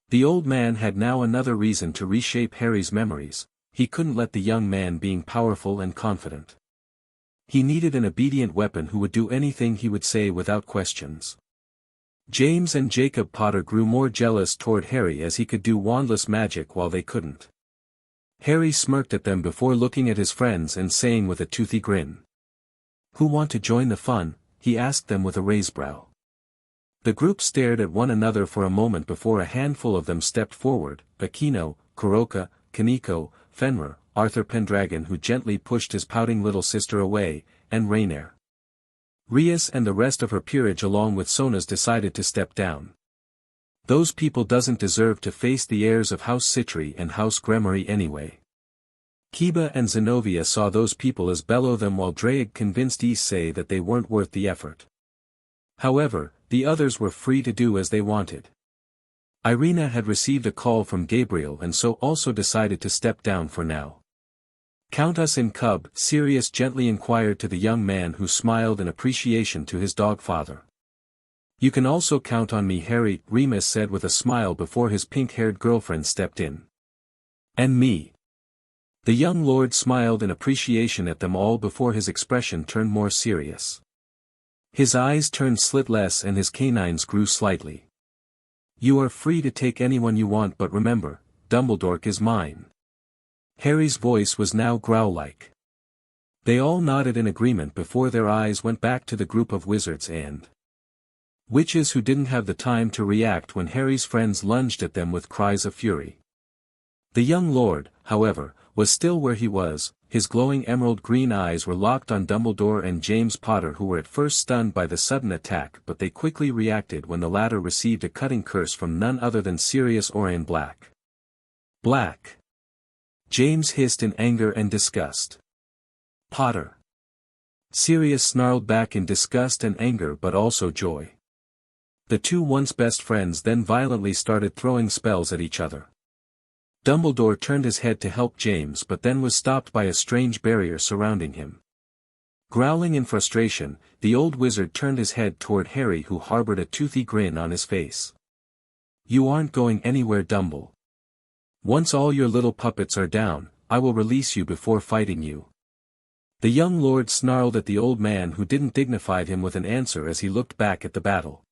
The old man had now another reason to reshape Harry's memories. He couldn't let the young man being powerful and confident. He needed an obedient weapon who would do anything he would say without questions. James and Jacob Potter grew more jealous toward Harry as he could do wandless magic while they couldn't. Harry smirked at them before looking at his friends and saying with a toothy grin, "Who want to join the fun?" he asked them with a raised brow. The group stared at one another for a moment before a handful of them stepped forward: Akeno, Kuroka, Kaneko, Fenrir, Arthur Pendragon, who gently pushed his pouting little sister away, and Rainier. Rias and the rest of her peerage along with Sonas decided to step down. Those people doesn't deserve to face the heirs of House Citri and House Gremory anyway. Kiba and Zenobia saw those people as below them, while Draig convinced Issei that they weren't worth the effort. However, the others were free to do as they wanted. Irina had received a call from Gabriel and so also decided to step down for now. "Count us in, cub," Sirius gently inquired to the young man, who smiled in appreciation to his dog father. "You can also count on me, Harry," Remus said with a smile before his pink-haired girlfriend stepped in. "And me." The young lord smiled in appreciation at them all before his expression turned more serious. His eyes turned slitless and his canines grew slightly. "You are free to take anyone you want, but remember, Dumbledore is mine." Harry's voice was now growl-like. They all nodded in agreement before their eyes went back to the group of wizards and witches who didn't have the time to react when Harry's friends lunged at them with cries of fury. The young lord, however, was still where he was. His glowing emerald-green eyes were locked on Dumbledore and James Potter, who were at first stunned by the sudden attack, but they quickly reacted when the latter received a cutting curse from none other than Sirius Orion Black. "Black!" James hissed in anger and disgust. "Potter!" Sirius snarled back in disgust and anger, but also joy. The two once best friends then violently started throwing spells at each other. Dumbledore turned his head to help James, but then was stopped by a strange barrier surrounding him. Growling in frustration, the old wizard turned his head toward Harry, who harbored a toothy grin on his face. "You aren't going anywhere, Dumble. Once all your little puppets are down, I will release you before fighting you." The young lord snarled at the old man, who didn't dignify him with an answer as he looked back at the battle.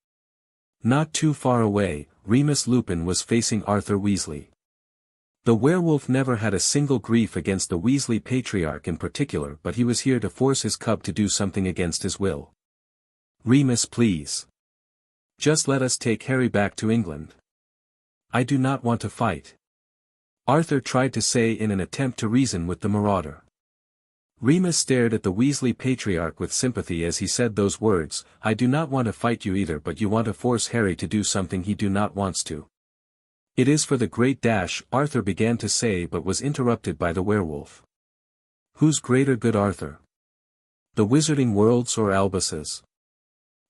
Not too far away, Remus Lupin was facing Arthur Weasley. The werewolf never had a single grief against the Weasley patriarch in particular, but he was here to force his cub to do something against his will. "Remus, please. Just let us take Harry back to England. I do not want to fight," Arthur tried to say in an attempt to reason with the marauder. Remus stared at the Weasley patriarch with sympathy as he said those words. "I do not want to fight you either, but you want to force Harry to do something he do not wants to." "It is for the great dash," Arthur began to say, but was interrupted by the werewolf. "Whose greater good, Arthur? The Wizarding World's or Albus's?"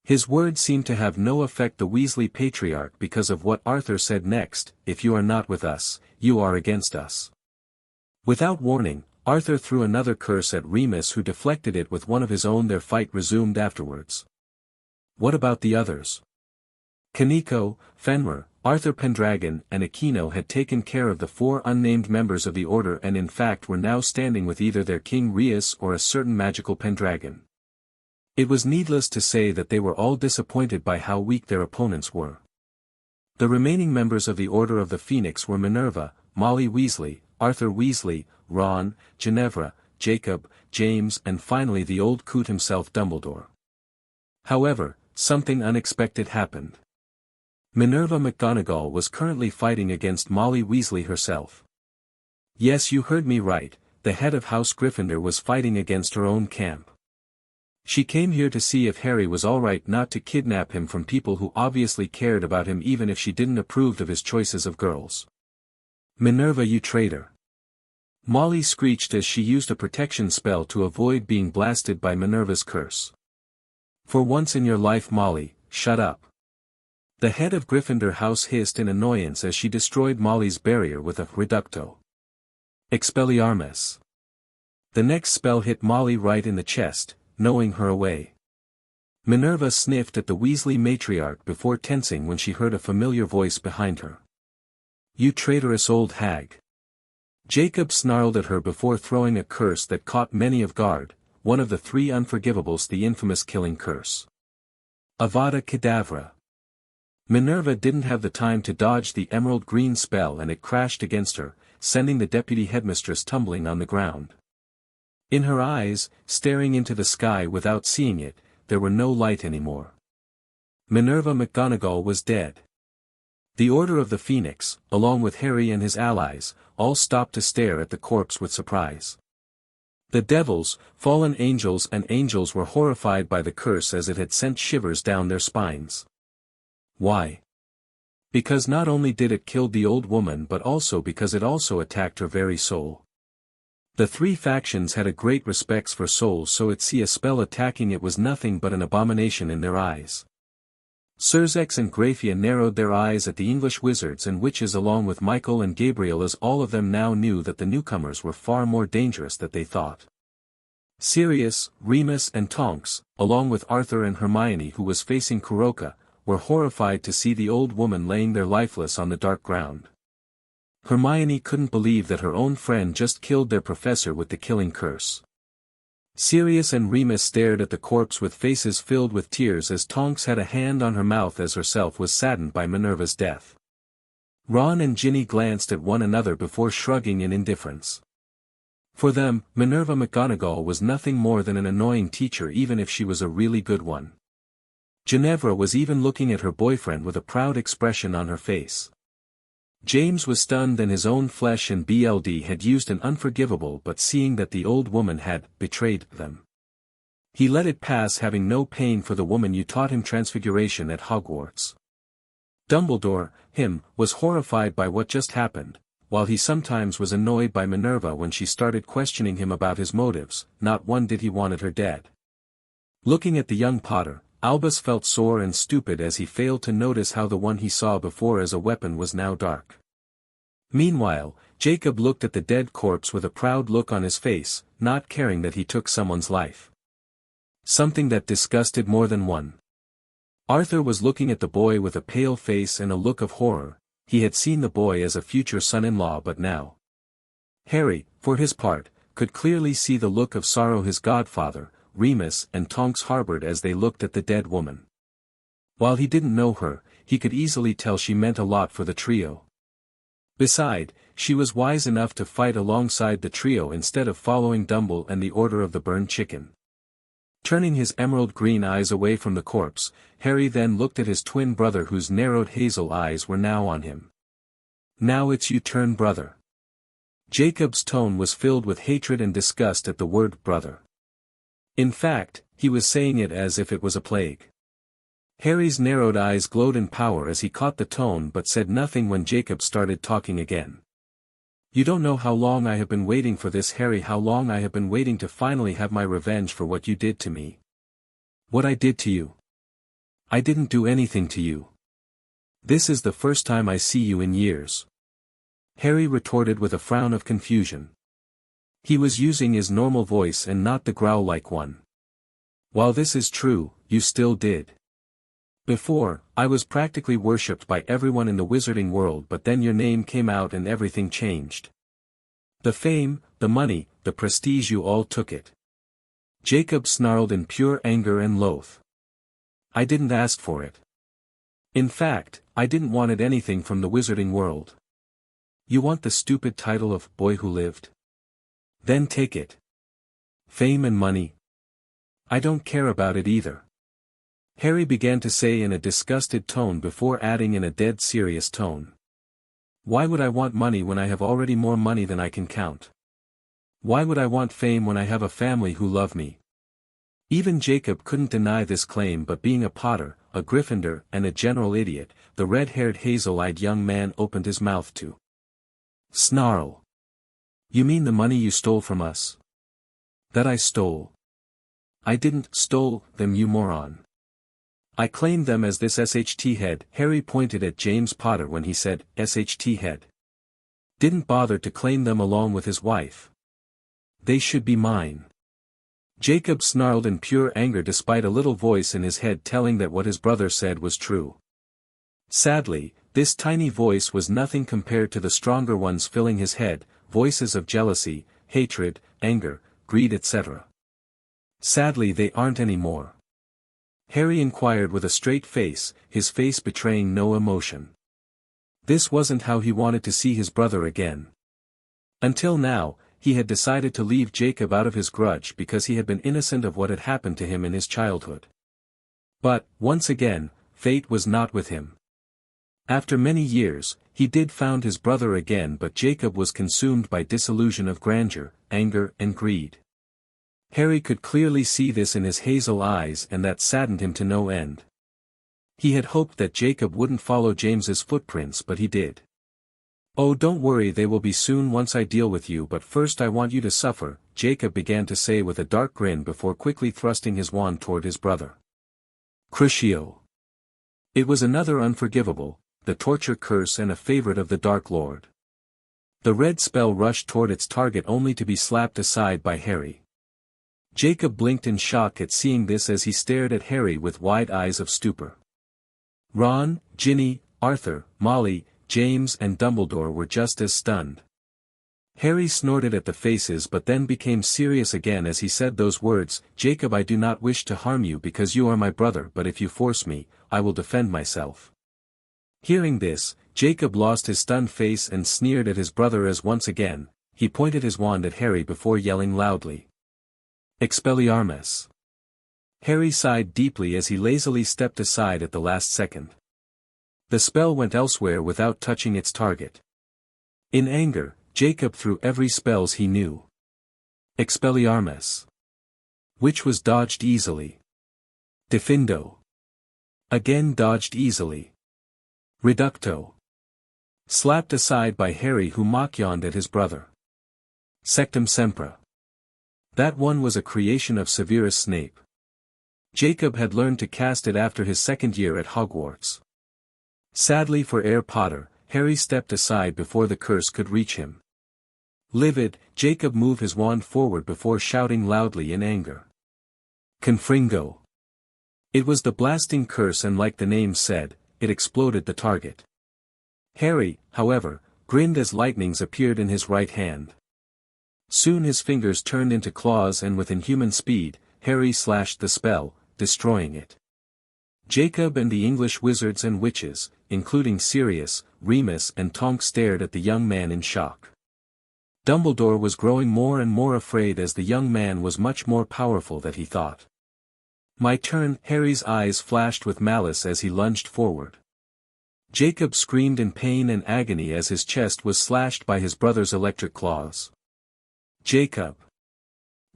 His words seemed to have no effect the Weasley patriarch because of what Arthur said next. "If you are not with us, you are against us." Without warning, Arthur threw another curse at Remus, who deflected it with one of his own. Their fight resumed afterwards. "What about the others?" Kaneko, Fenrir, Arthur Pendragon, and Akeno had taken care of the 4 unnamed members of the Order, and in fact were now standing with either their king Rias or a certain magical Pendragon. It was needless to say that they were all disappointed by how weak their opponents were. The remaining members of the Order of the Phoenix were Minerva, Molly Weasley, Arthur Weasley, Ron, Ginevra, Jacob, James and finally the old coot himself Dumbledore. However, something unexpected happened. Minerva McGonagall was currently fighting against Molly Weasley herself. Yes, you heard me right, the head of House Gryffindor was fighting against her own camp. She came here to see if Harry was alright not to kidnap him from people who obviously cared about him even if she didn't approve of his choices of girls. Minerva, you traitor. Molly screeched as she used a protection spell to avoid being blasted by Minerva's curse. For once in your life, Molly, shut up. The head of Gryffindor House hissed in annoyance as she destroyed Molly's barrier with a reducto. Expelliarmus. The next spell hit Molly right in the chest, knowing her away. Minerva sniffed at the Weasley matriarch before tensing when she heard a familiar voice behind her. You traitorous old hag. Jacob snarled at her before throwing a curse that caught many off guard, one of the 3 unforgivables, the infamous killing curse. Avada Kedavra. Minerva didn't have the time to dodge the emerald green spell and it crashed against her, sending the deputy headmistress tumbling on the ground. In her eyes, staring into the sky without seeing it, there were no light anymore. Minerva McGonagall was dead. The Order of the Phoenix, along with Harry and his allies, all stopped to stare at the corpse with surprise. The devils, fallen angels and angels were horrified by the curse as it had sent shivers down their spines. Why? Because not only did it kill the old woman but also because it also attacked her very soul. The 3 factions had a great respect for souls, so it see a spell attacking it was nothing but an abomination in their eyes. Surzex and Graphia narrowed their eyes at the English wizards and witches along with Michael and Gabriel, as all of them now knew that the newcomers were far more dangerous than they thought. Sirius, Remus and Tonks, along with Arthur and Hermione who was facing Kuroka, were horrified to see the old woman laying there lifeless on the dark ground. Hermione couldn't believe that her own friend just killed their professor with the killing curse. Sirius and Remus stared at the corpse with faces filled with tears as Tonks had a hand on her mouth as herself was saddened by Minerva's death. Ron and Ginny glanced at one another before shrugging in indifference. For them, Minerva McGonagall was nothing more than an annoying teacher, even if she was a really good one. Ginevra was even looking at her boyfriend with a proud expression on her face. James was stunned and his own flesh and blood had used an unforgivable, but seeing that the old woman had betrayed them, he let it pass, having no pain for the woman you taught him transfiguration at Hogwarts. Dumbledore, him, was horrified by what just happened, while he sometimes was annoyed by Minerva when she started questioning him about his motives. Not one did he wanted her dead. Looking at the young Potter, Albus felt sore and stupid as he failed to notice how the one he saw before as a weapon was now dark. Meanwhile, Jacob looked at the dead corpse with a proud look on his face, not caring that he took someone's life. Something that disgusted more than one. Arthur was looking at the boy with a pale face and a look of horror. He had seen the boy as a future son-in-law, but now Harry, for his part, could clearly see the look of sorrow his godfather, Remus and Tonks harbored as they looked at the dead woman. While he didn't know her, he could easily tell she meant a lot for the trio. Beside, she was wise enough to fight alongside the trio instead of following Dumble and the Order of the Burned Chicken. Turning his emerald green eyes away from the corpse, Harry then looked at his twin brother whose narrowed hazel eyes were now on him. Now it's you turn, brother. Jacob's tone was filled with hatred and disgust at the word brother. In fact, he was saying it as if it was a plague. Harry's narrowed eyes glowed in power as he caught the tone but said nothing when Jacob started talking again. You don't know how long I have been waiting for this, Harry, how long I have been waiting to finally have my revenge for what you did to me. What I did to you? I didn't do anything to you. This is the first time I see you in years. Harry retorted with a frown of confusion. He was using his normal voice and not the growl-like one. While this is true, you still did. Before, I was practically worshipped by everyone in the wizarding world, but then your name came out and everything changed. The fame, the money, the prestige, you all took it. Jacob snarled in pure anger and loath. I didn't ask for it. In fact, I didn't want anything from the wizarding world. You want the stupid title of Boy Who Lived? Then take it. Fame and money? I don't care about it either. Harry began to say in a disgusted tone before adding in a dead serious tone. Why would I want money when I have already more money than I can count? Why would I want fame when I have a family who love me? Even Jacob couldn't deny this claim, but being a Potter, a Gryffindor, and a general idiot, the red-haired hazel-eyed young man opened his mouth to snarl. You mean the money you stole from us? That I stole? I didn't stole them, you moron. I claimed them as this SHT head. Harry pointed at James Potter when he said, SHT head. Didn't bother to claim them along with his wife. They should be mine. Jacob snarled in pure anger despite a little voice in his head telling that what his brother said was true. Sadly, this tiny voice was nothing compared to the stronger ones filling his head, voices of jealousy, hatred, anger, greed, etc. Sadly, they aren't anymore. Harry inquired with a straight face, his face betraying no emotion. This wasn't how he wanted to see his brother again. Until now, he had decided to leave Jacob out of his grudge because he had been innocent of what had happened to him in his childhood. But, once again, fate was not with him. After many years, he did found his brother again, but Jacob was consumed by disillusion of grandeur, anger and greed. Harry could clearly see this in his hazel eyes, and that saddened him to no end. He had hoped that Jacob wouldn't follow James's footprints, but he did. Oh, don't worry, they will be soon once I deal with you, but first I want you to suffer, Jacob began to say with a dark grin before quickly thrusting his wand toward his brother. Crucio. It was another unforgivable, the torture curse and a favorite of the Dark Lord. The red spell rushed toward its target only to be slapped aside by Harry. Jacob blinked in shock at seeing this as he stared at Harry with wide eyes of stupor. Ron, Ginny, Arthur, Molly, James and Dumbledore were just as stunned. Harry snorted at the faces but then became serious again as he said those words, Jacob, I do not wish to harm you because you are my brother, but if you force me, I will defend myself. Hearing this, Jacob lost his stunned face and sneered at his brother as once again, he pointed his wand at Harry before yelling loudly. Expelliarmus. Harry sighed deeply as he lazily stepped aside at the last second. The spell went elsewhere without touching its target. In anger, Jacob threw every spells he knew. Expelliarmus. Which was dodged easily. Diffindo. Again dodged easily. Reducto. Slapped aside by Harry, who mock-yawned at his brother. Sectum Sempra. That one was a creation of Severus Snape. Jacob had learned to cast it after his second year at Hogwarts. Sadly for Herr Potter, Harry stepped aside before the curse could reach him. Livid, Jacob moved his wand forward before shouting loudly in anger. Confringo. It was the blasting curse, and like the name said, it exploded the target. Harry, however, grinned as lightnings appeared in his right hand. Soon his fingers turned into claws and with inhuman speed, Harry slashed the spell, destroying it. Jacob and the English wizards and witches, including Sirius, Remus and Tonks, stared at the young man in shock. Dumbledore was growing more and more afraid as the young man was much more powerful than he thought. My turn, Harry's eyes flashed with malice as he lunged forward. Jacob screamed in pain and agony as his chest was slashed by his brother's electric claws. Jacob.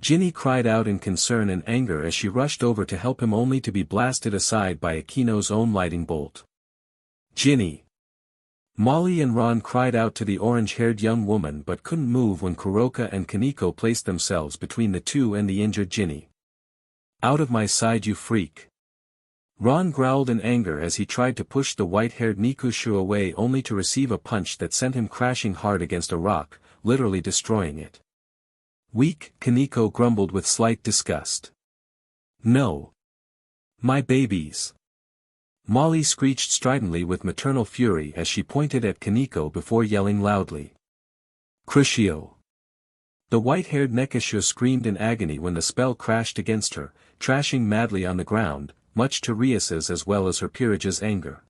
Ginny cried out in concern and anger as she rushed over to help him, only to be blasted aside by Akeno's own lightning bolt. Ginny. Molly and Ron cried out to the orange-haired young woman but couldn't move when Kuroka and Kaneko placed themselves between the two and the injured Ginny. Out of my side, you freak. Ron growled in anger as he tried to push the white-haired Nikushu away, only to receive a punch that sent him crashing hard against a rock, literally destroying it. Weak, Kaneko grumbled with slight disgust. No. My babies. Molly screeched stridently with maternal fury as she pointed at Kaneko before yelling loudly. Crucio. The white-haired Nekishu screamed in agony when the spell crashed against her, trashing madly on the ground, much to Rias's as well as her peerage's anger.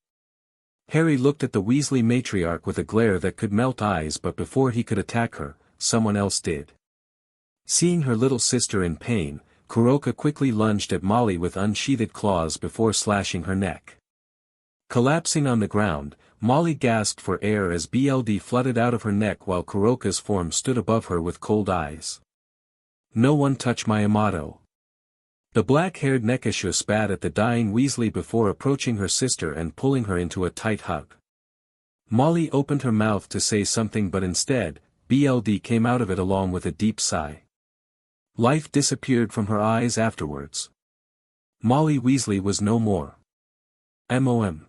Harry looked at the Weasley matriarch with a glare that could melt eyes, but before he could attack her, someone else did. Seeing her little sister in pain, Kuroka quickly lunged at Molly with unsheathed claws before slashing her neck. Collapsing on the ground, Molly gasped for air as BLD flooded out of her neck while Kuroka's form stood above her with cold eyes. "No one touch my Amato." The black-haired Nekasha spat at the dying Weasley before approaching her sister and pulling her into a tight hug. Molly opened her mouth to say something but instead, BLD came out of it along with a deep sigh. Life disappeared from her eyes afterwards. Molly Weasley was no more. MOM.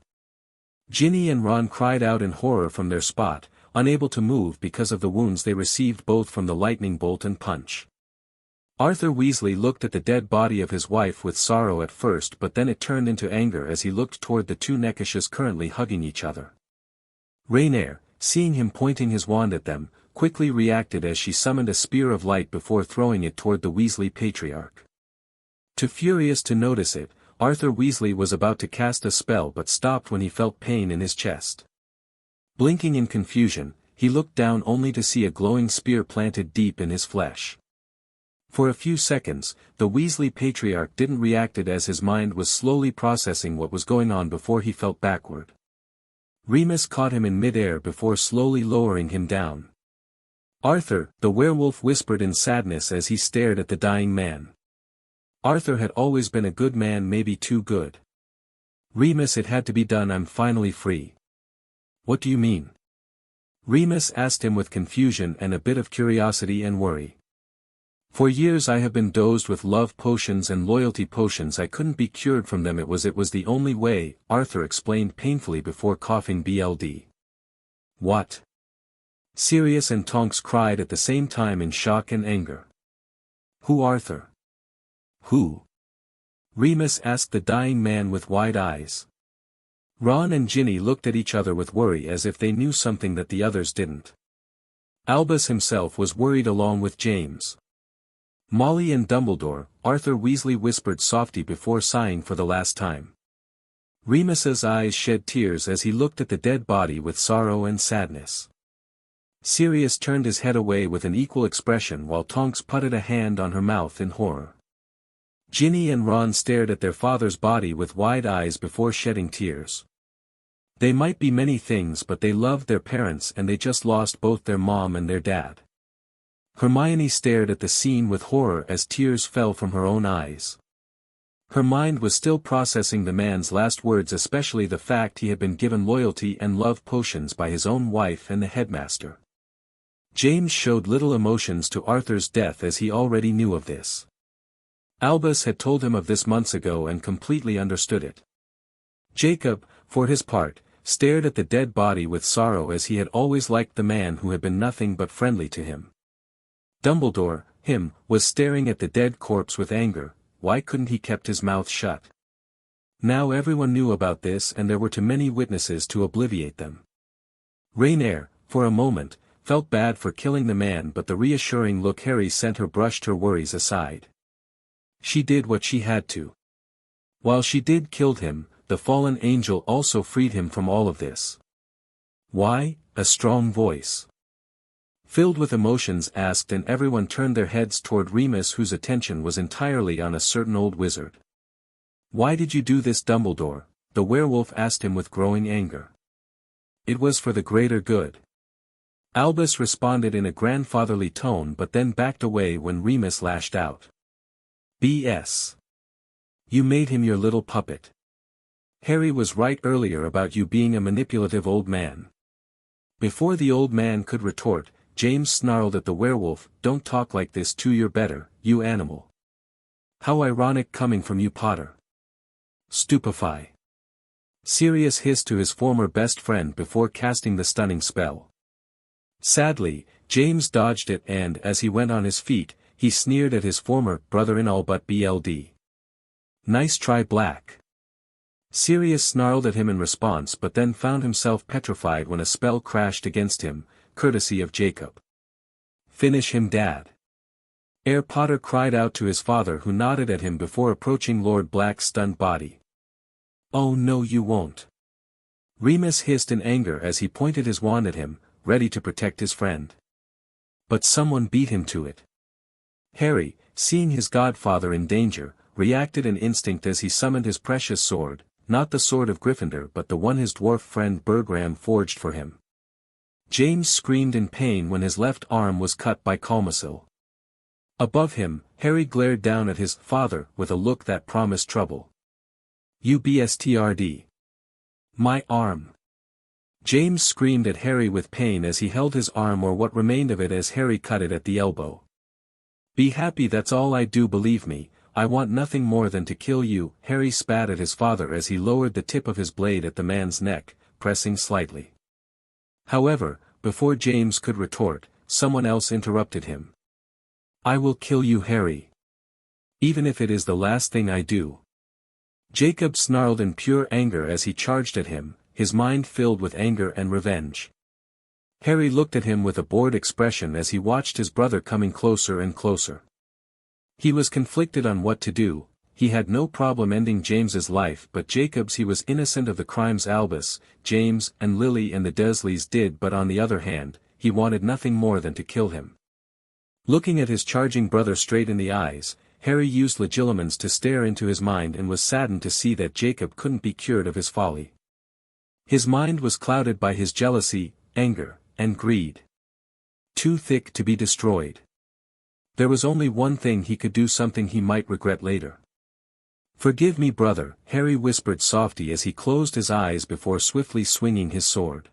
Ginny and Ron cried out in horror from their spot, unable to move because of the wounds they received both from the lightning bolt and punch. Arthur Weasley looked at the dead body of his wife with sorrow at first, but then it turned into anger as he looked toward the two Nekashas currently hugging each other. Rainier, seeing him pointing his wand at them, quickly reacted as she summoned a spear of light before throwing it toward the Weasley patriarch. Too furious to notice it, Arthur Weasley was about to cast a spell but stopped when he felt pain in his chest. Blinking in confusion, he looked down only to see a glowing spear planted deep in his flesh. For a few seconds, the Weasley patriarch didn't react as his mind was slowly processing what was going on before he fell backward. Remus caught him in mid-air before slowly lowering him down. "Arthur," the werewolf whispered in sadness as he stared at the dying man. Arthur had always been a good man, maybe too good. "Remus, it had to be done. I'm finally free." "What do you mean?" Remus asked him with confusion and a bit of curiosity and worry. "For years I have been dosed with love potions and loyalty potions. I couldn't be cured from them. It was the only way," Arthur explained painfully before coughing BLD. "What?" Sirius and Tonks cried at the same time in shock and anger. "Who, Arthur? Who?" Remus asked the dying man with wide eyes. Ron and Ginny looked at each other with worry as if they knew something that the others didn't. Albus himself was worried along with James. "Molly and Dumbledore," Arthur Weasley whispered softly before sighing for the last time. Remus's eyes shed tears as he looked at the dead body with sorrow and sadness. Sirius turned his head away with an equal expression while Tonks putted a hand on her mouth in horror. Ginny and Ron stared at their father's body with wide eyes before shedding tears. They might be many things, but they loved their parents and they just lost both their mom and their dad. Hermione stared at the scene with horror as tears fell from her own eyes. Her mind was still processing the man's last words, especially the fact he had been given loyalty and love potions by his own wife and the headmaster. James showed little emotions to Arthur's death as he already knew of this. Albus had told him of this months ago and completely understood it. Jacob, for his part, stared at the dead body with sorrow as he had always liked the man who had been nothing but friendly to him. Dumbledore, was staring at the dead corpse with anger. Why couldn't he kept his mouth shut? Now everyone knew about this and there were too many witnesses to obliviate them. Rainier, for a moment, felt bad for killing the man, but the reassuring look Harry sent her brushed her worries aside. She did what she had to. While she did kill him, the fallen angel also freed him from all of this. Why? A strong voice, filled with emotions, asked, and everyone turned their heads toward Remus, whose attention was entirely on a certain old wizard. "Why did you do this, Dumbledore?" the werewolf asked him with growing anger. "It was for the greater good." Albus responded in a grandfatherly tone but then backed away when Remus lashed out. "BS. You made him your little puppet. Harry was right earlier about you being a manipulative old man." Before the old man could retort, James snarled at the werewolf, "Don't talk like this to your better, you animal. How ironic coming from you, Potter. Stupefy." Sirius hissed to his former best friend before casting the stunning spell. Sadly, James dodged it and as he went on his feet, he sneered at his former brother-in-law but BLD. "Nice try, Black." Sirius snarled at him in response but then found himself petrified when a spell crashed against him, courtesy of Jacob. "Finish him, Dad." Potter cried out to his father, who nodded at him before approaching Lord Black's stunned body. "Oh no, you won't." Remus hissed in anger as he pointed his wand at him, ready to protect his friend. But someone beat him to it. Harry, seeing his godfather in danger, reacted in instinct as he summoned his precious sword, not the sword of Gryffindor but the one his dwarf friend Bergram forged for him. James screamed in pain when his left arm was cut by Colmasil. Above him, Harry glared down at his father with a look that promised trouble. "You bastard. My arm." James screamed at Harry with pain as he held his arm or what remained of it as Harry cut it at the elbow. "Be happy, that's all I do, believe me, I want nothing more than to kill you." Harry spat at his father as he lowered the tip of his blade at the man's neck, pressing slightly. However, before James could retort, someone else interrupted him. "I will kill you, Harry. Even if it is the last thing I do." Jacob snarled in pure anger as he charged at him, his mind filled with anger and revenge. Harry looked at him with a bored expression as he watched his brother coming closer and closer. He was conflicted on what to do. He had no problem ending James's life, but Jacob's he was innocent of the crimes Albus, James, and Lily and the Dursleys did, but on the other hand, he wanted nothing more than to kill him. Looking at his charging brother straight in the eyes, Harry used legilimens to stare into his mind and was saddened to see that Jacob couldn't be cured of his folly. His mind was clouded by his jealousy, anger, and greed. Too thick to be destroyed. There was only one thing he could do, something he might regret later. "Forgive me, brother," Harry whispered softly as he closed his eyes before swiftly swinging his sword.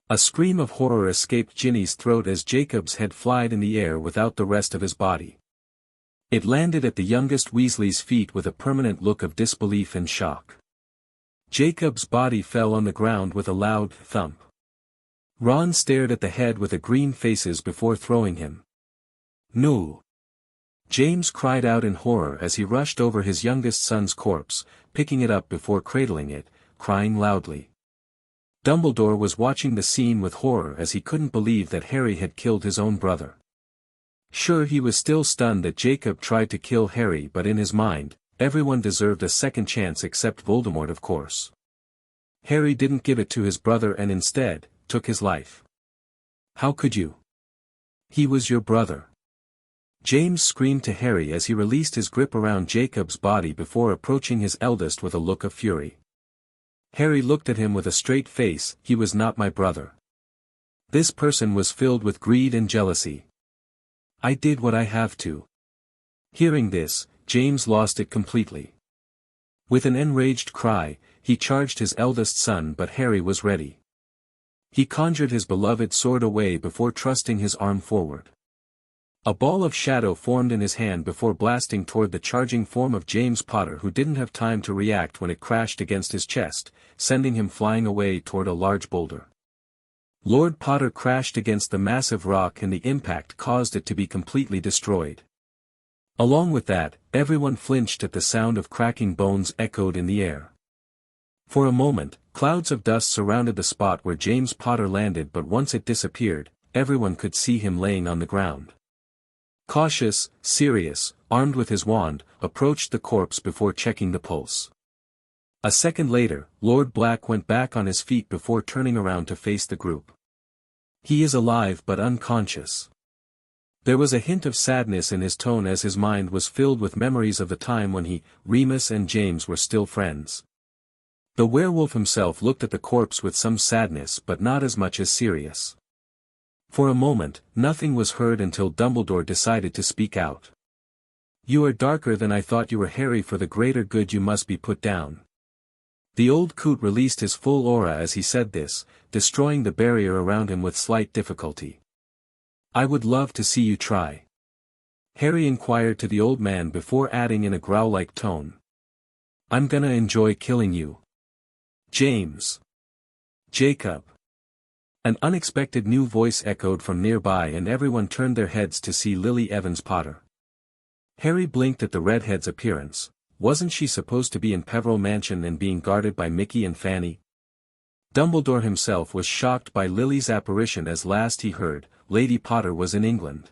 A scream of horror escaped Ginny's throat as Jacob's head flied in the air without the rest of his body. It landed at the youngest Weasley's feet with a permanent look of disbelief and shock. Jacob's body fell on the ground with a loud thump. Ron stared at the head with a green faces before throwing him. "No!" James cried out in horror as he rushed over his youngest son's corpse, picking it up before cradling it, crying loudly. Dumbledore was watching the scene with horror as he couldn't believe that Harry had killed his own brother. Sure, he was still stunned that Jacob tried to kill Harry, but in his mind, everyone deserved a second chance except Voldemort, of course. Harry didn't give it to his brother and instead, took his life. "How could you? He was your brother." James screamed to Harry as he released his grip around Jacob's body before approaching his eldest with a look of fury. Harry looked at him with a straight face. "He was not my brother." This person was filled with greed and jealousy. "I did what I have to." Hearing this, James lost it completely. With an enraged cry, he charged his eldest son, but Harry was ready. He conjured his beloved sword away before thrusting his arm forward. A ball of shadow formed in his hand before blasting toward the charging form of James Potter, who didn't have time to react when it crashed against his chest, sending him flying away toward a large boulder. Lord Potter crashed against the massive rock and the impact caused it to be completely destroyed. Along with that, everyone flinched at the sound of cracking bones echoed in the air. For a moment, clouds of dust surrounded the spot where James Potter landed, but once it disappeared, everyone could see him laying on the ground. Cautious, Sirius, armed with his wand, approached the corpse before checking the pulse. A second later, Lord Black went back on his feet before turning around to face the group. "He is alive but unconscious." There was a hint of sadness in his tone as his mind was filled with memories of the time when he, Remus and James were still friends. The werewolf himself looked at the corpse with some sadness but not as much as Sirius. For a moment, nothing was heard until Dumbledore decided to speak out. "You are darker than I thought you were, Harry. For the greater good you must be put down." The old coot released his full aura as he said this, destroying the barrier around him with slight difficulty. "I would love to see you try," Harry inquired to the old man before adding in a growl-like tone. "I'm gonna enjoy killing you. James. Jacob." An unexpected new voice echoed from nearby and everyone turned their heads to see Lily Evans Potter. Harry blinked at the redhead's appearance. Wasn't she supposed to be in Peveril Mansion and being guarded by Mickey and Fanny? Dumbledore himself was shocked by Lily's apparition as last he heard, Lady Potter was in England.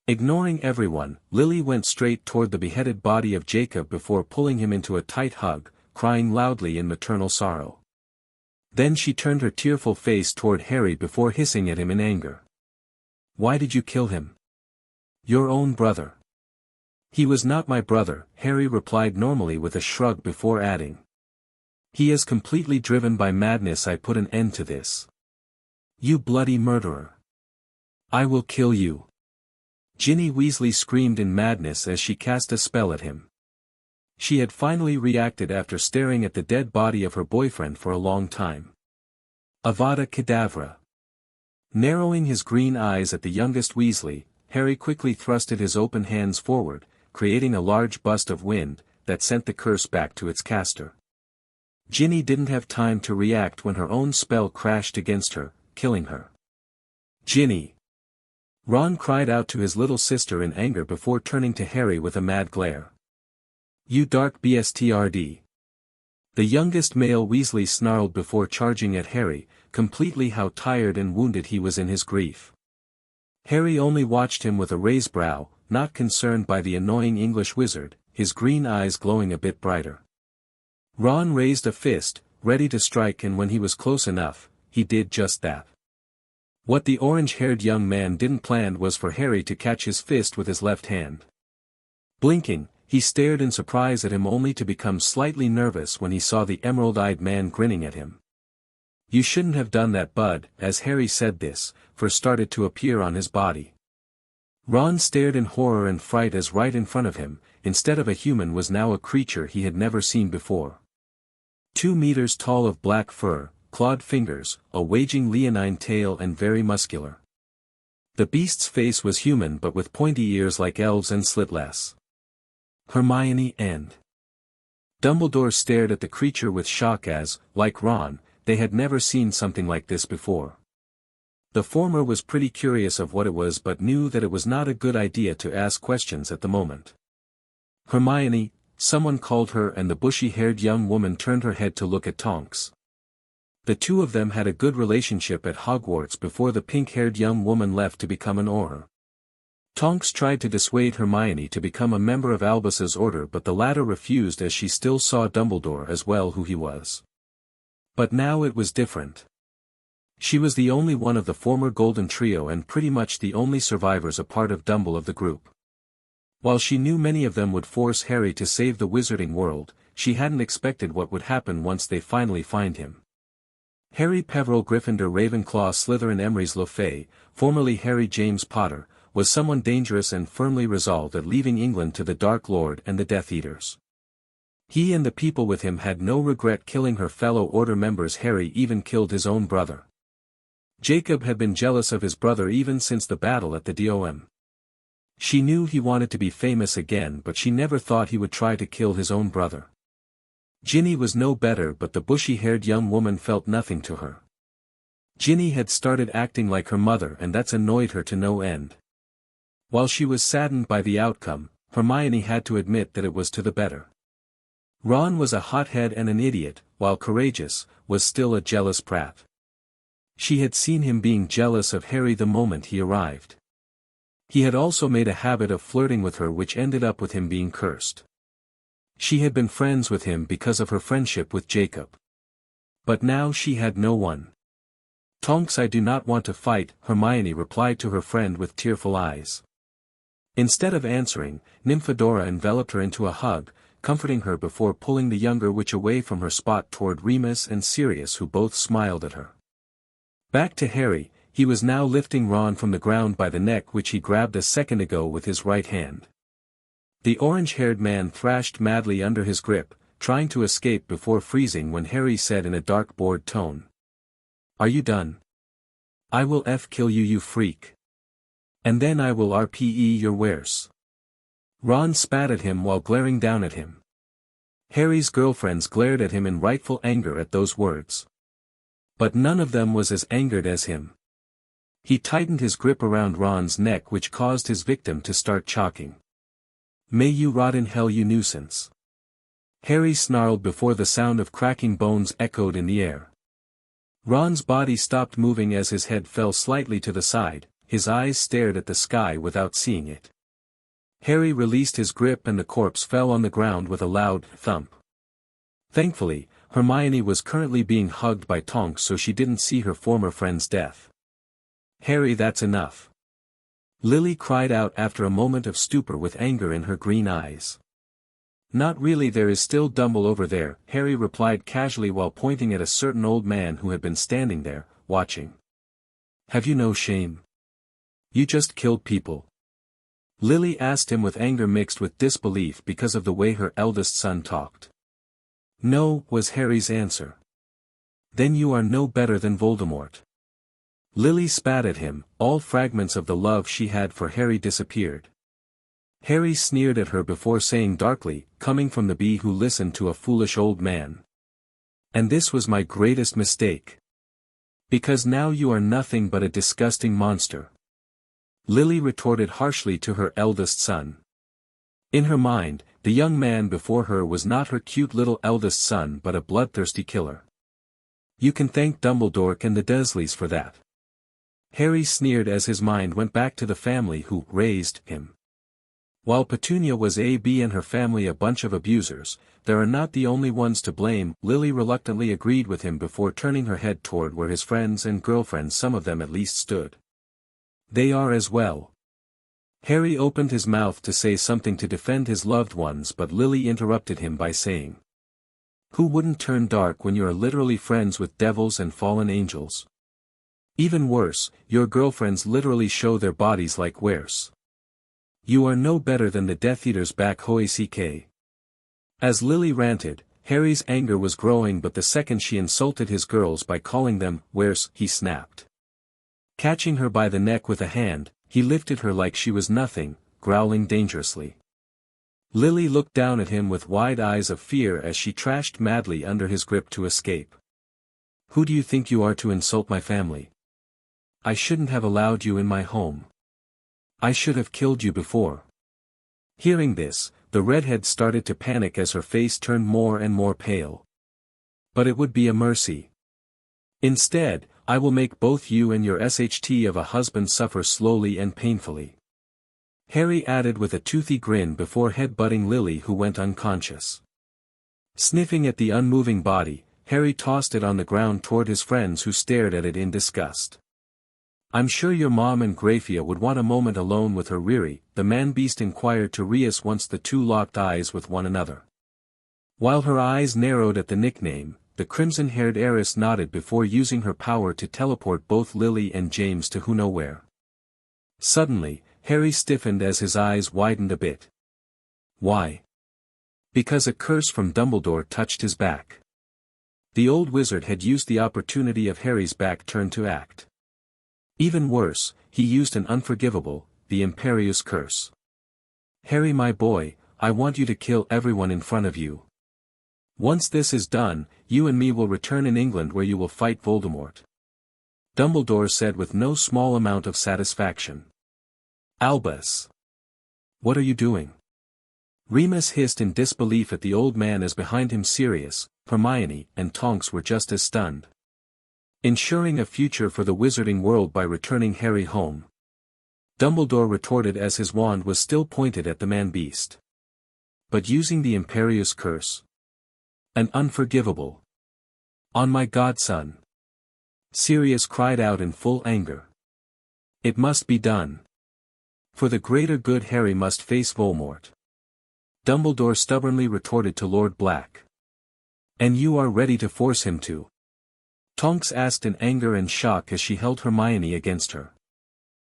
Ignoring everyone, Lily went straight toward the beheaded body of Jacob before pulling him into a tight hug, crying loudly in maternal sorrow. Then she turned her tearful face toward Harry before hissing at him in anger. "Why did you kill him? Your own brother. He was not my brother, Harry replied normally with a shrug before adding. He is completely driven by madness. I put an end to this. You bloody murderer. I will kill you. Ginny Weasley screamed in madness as she cast a spell at him. She had finally reacted after staring at the dead body of her boyfriend for a long time. Avada Kedavra. Narrowing his green eyes at the youngest Weasley, Harry quickly thrusted his open hands forward, creating a large bust of wind, that sent the curse back to its caster. Ginny didn't have time to react when her own spell crashed against her, killing her. Ginny! Ron cried out to his little sister in anger before turning to Harry with a mad glare. You dark bastard! The youngest male Weasley snarled before charging at Harry, completely how tired and wounded he was in his grief. Harry only watched him with a raised brow, not concerned by the annoying English wizard, his green eyes glowing a bit brighter. Ron raised a fist, ready to strike, and when he was close enough, he did just that. What the orange-haired young man didn't plan was for Harry to catch his fist with his left hand. Blinking, he stared in surprise at him only to become slightly nervous when he saw the emerald-eyed man grinning at him. You shouldn't have done that, bud, as Harry said this, fur started to appear on his body. Ron stared in horror and fright as right in front of him, instead of a human was now a creature he had never seen before. 2 meters tall of black fur, clawed fingers, a waging leonine tail and very muscular. The beast's face was human but with pointy ears like elves and slitless. Hermione and Dumbledore stared at the creature with shock as, like Ron, they had never seen something like this before. The former was pretty curious of what it was but knew that it was not a good idea to ask questions at the moment. Hermione, someone called her, and the bushy-haired young woman turned her head to look at Tonks. The two of them had a good relationship at Hogwarts before the pink-haired young woman left to become an Auror. Tonks tried to dissuade Hermione to become a member of Albus's order, but the latter refused as she still saw Dumbledore as well who he was. But now it was different. She was the only one of the former Golden Trio and pretty much the only survivors a part of Dumble of the group. While she knew many of them would force Harry to save the wizarding world, she hadn't expected what would happen once they finally find him. Harry Peverell Gryffindor Ravenclaw Slytherin Emery's Lefay, formerly Harry James Potter, was someone dangerous and firmly resolved at leaving England to the Dark Lord and the Death Eaters. He and the people with him had no regret killing her fellow Order members. Harry even killed his own brother. Jacob had been jealous of his brother even since the battle at the Dom. She knew he wanted to be famous again, but she never thought he would try to kill his own brother. Ginny was no better, but the bushy-haired young woman felt nothing to her. Ginny had started acting like her mother, and that's annoyed her to no end. While she was saddened by the outcome, Hermione had to admit that it was to the better. Ron was a hothead and an idiot, while Courageous was still a jealous brat. She had seen him being jealous of Harry the moment he arrived. He had also made a habit of flirting with her, which ended up with him being cursed. She had been friends with him because of her friendship with Jacob. But now she had no one. Tonks, I do not want to fight, Hermione replied to her friend with tearful eyes. Instead of answering, Nymphadora enveloped her into a hug, comforting her before pulling the younger witch away from her spot toward Remus and Sirius, who both smiled at her. Back to Harry, he was now lifting Ron from the ground by the neck, which he grabbed a second ago with his right hand. The orange-haired man thrashed madly under his grip, trying to escape before freezing when Harry said in a dark, bored tone. Are you done? I will kill you, you freak. And then I will RPE your wares. Ron spat at him while glaring down at him. Harry's girlfriends glared at him in rightful anger at those words. But none of them was as angered as him. He tightened his grip around Ron's neck, which caused his victim to start chalking. May you rot in hell, you nuisance. Harry snarled before the sound of cracking bones echoed in the air. Ron's body stopped moving as his head fell slightly to the side, his eyes stared at the sky without seeing it. Harry released his grip and the corpse fell on the ground with a loud thump. Thankfully, Hermione was currently being hugged by Tonks, so she didn't see her former friend's death. Harry, that's enough. Lily cried out after a moment of stupor with anger in her green eyes. Not really, there is still Dumble over there, Harry replied casually while pointing at a certain old man who had been standing there, watching. Have you no shame? You just killed people. Lily asked him with anger mixed with disbelief because of the way her eldest son talked. No, was Harry's answer. Then you are no better than Voldemort. Lily spat at him, all fragments of the love she had for Harry disappeared. Harry sneered at her before saying darkly, coming from the bee who listened to a foolish old man. And this was my greatest mistake. Because now you are nothing but a disgusting monster. Lily retorted harshly to her eldest son. In her mind, the young man before her was not her cute little eldest son but a bloodthirsty killer. You can thank Dumbledore and the Dursleys for that. Harry sneered as his mind went back to the family who raised him. While Petunia was A.B. and her family a bunch of abusers, they are not the only ones to blame. Lily reluctantly agreed with him before turning her head toward where his friends and girlfriends, some of them at least, stood. They are as well. Harry opened his mouth to say something to defend his loved ones, but Lily interrupted him by saying, who wouldn't turn dark when you are literally friends with devils and fallen angels? Even worse, your girlfriends literally show their bodies like wares. You are no better than the Death Eaters back HOGWARTS. As Lily ranted, Harry's anger was growing, but the second she insulted his girls by calling them wares, he snapped. Catching her by the neck with a hand, he lifted her like she was nothing, growling dangerously. Lily looked down at him with wide eyes of fear as she trashed madly under his grip to escape. Who do you think you are to insult my family? I shouldn't have allowed you in my home. I should have killed you before. Hearing this, the redhead started to panic as her face turned more and more pale. But it would be a mercy. Instead, I will make both you and your SHT of a husband suffer slowly and painfully. Harry added with a toothy grin before headbutting Lily, who went unconscious. Sniffing at the unmoving body, Harry tossed it on the ground toward his friends who stared at it in disgust. I'm sure your mom and Graphia would want a moment alone with her Riri, the man-beast inquired to Rias once the two locked eyes with one another. While her eyes narrowed at the nickname, the crimson-haired heiress nodded before using her power to teleport both Lily and James to who know where. Suddenly, Harry stiffened as his eyes widened a bit. Why? Because a curse from Dumbledore touched his back. The old wizard had used the opportunity of Harry's back turned to act. Even worse, he used an unforgivable, the Imperious Curse. Harry, my boy, I want you to kill everyone in front of you. Once this is done, you and me will return in England where you will fight Voldemort. Dumbledore said with no small amount of satisfaction. Albus. What are you doing? Remus hissed in disbelief at the old man as behind him Sirius, Hermione, and Tonks were just as stunned. Ensuring a future for the wizarding world by returning Harry home. Dumbledore retorted as his wand was still pointed at the man-beast. But using the Imperious Curse? An unforgivable. On my godson. Sirius cried out in full anger. It must be done. For the greater good, Harry must face Voldemort. Dumbledore stubbornly retorted to Lord Black. And you are ready to force him to? Tonks asked in anger and shock as she held Hermione against her.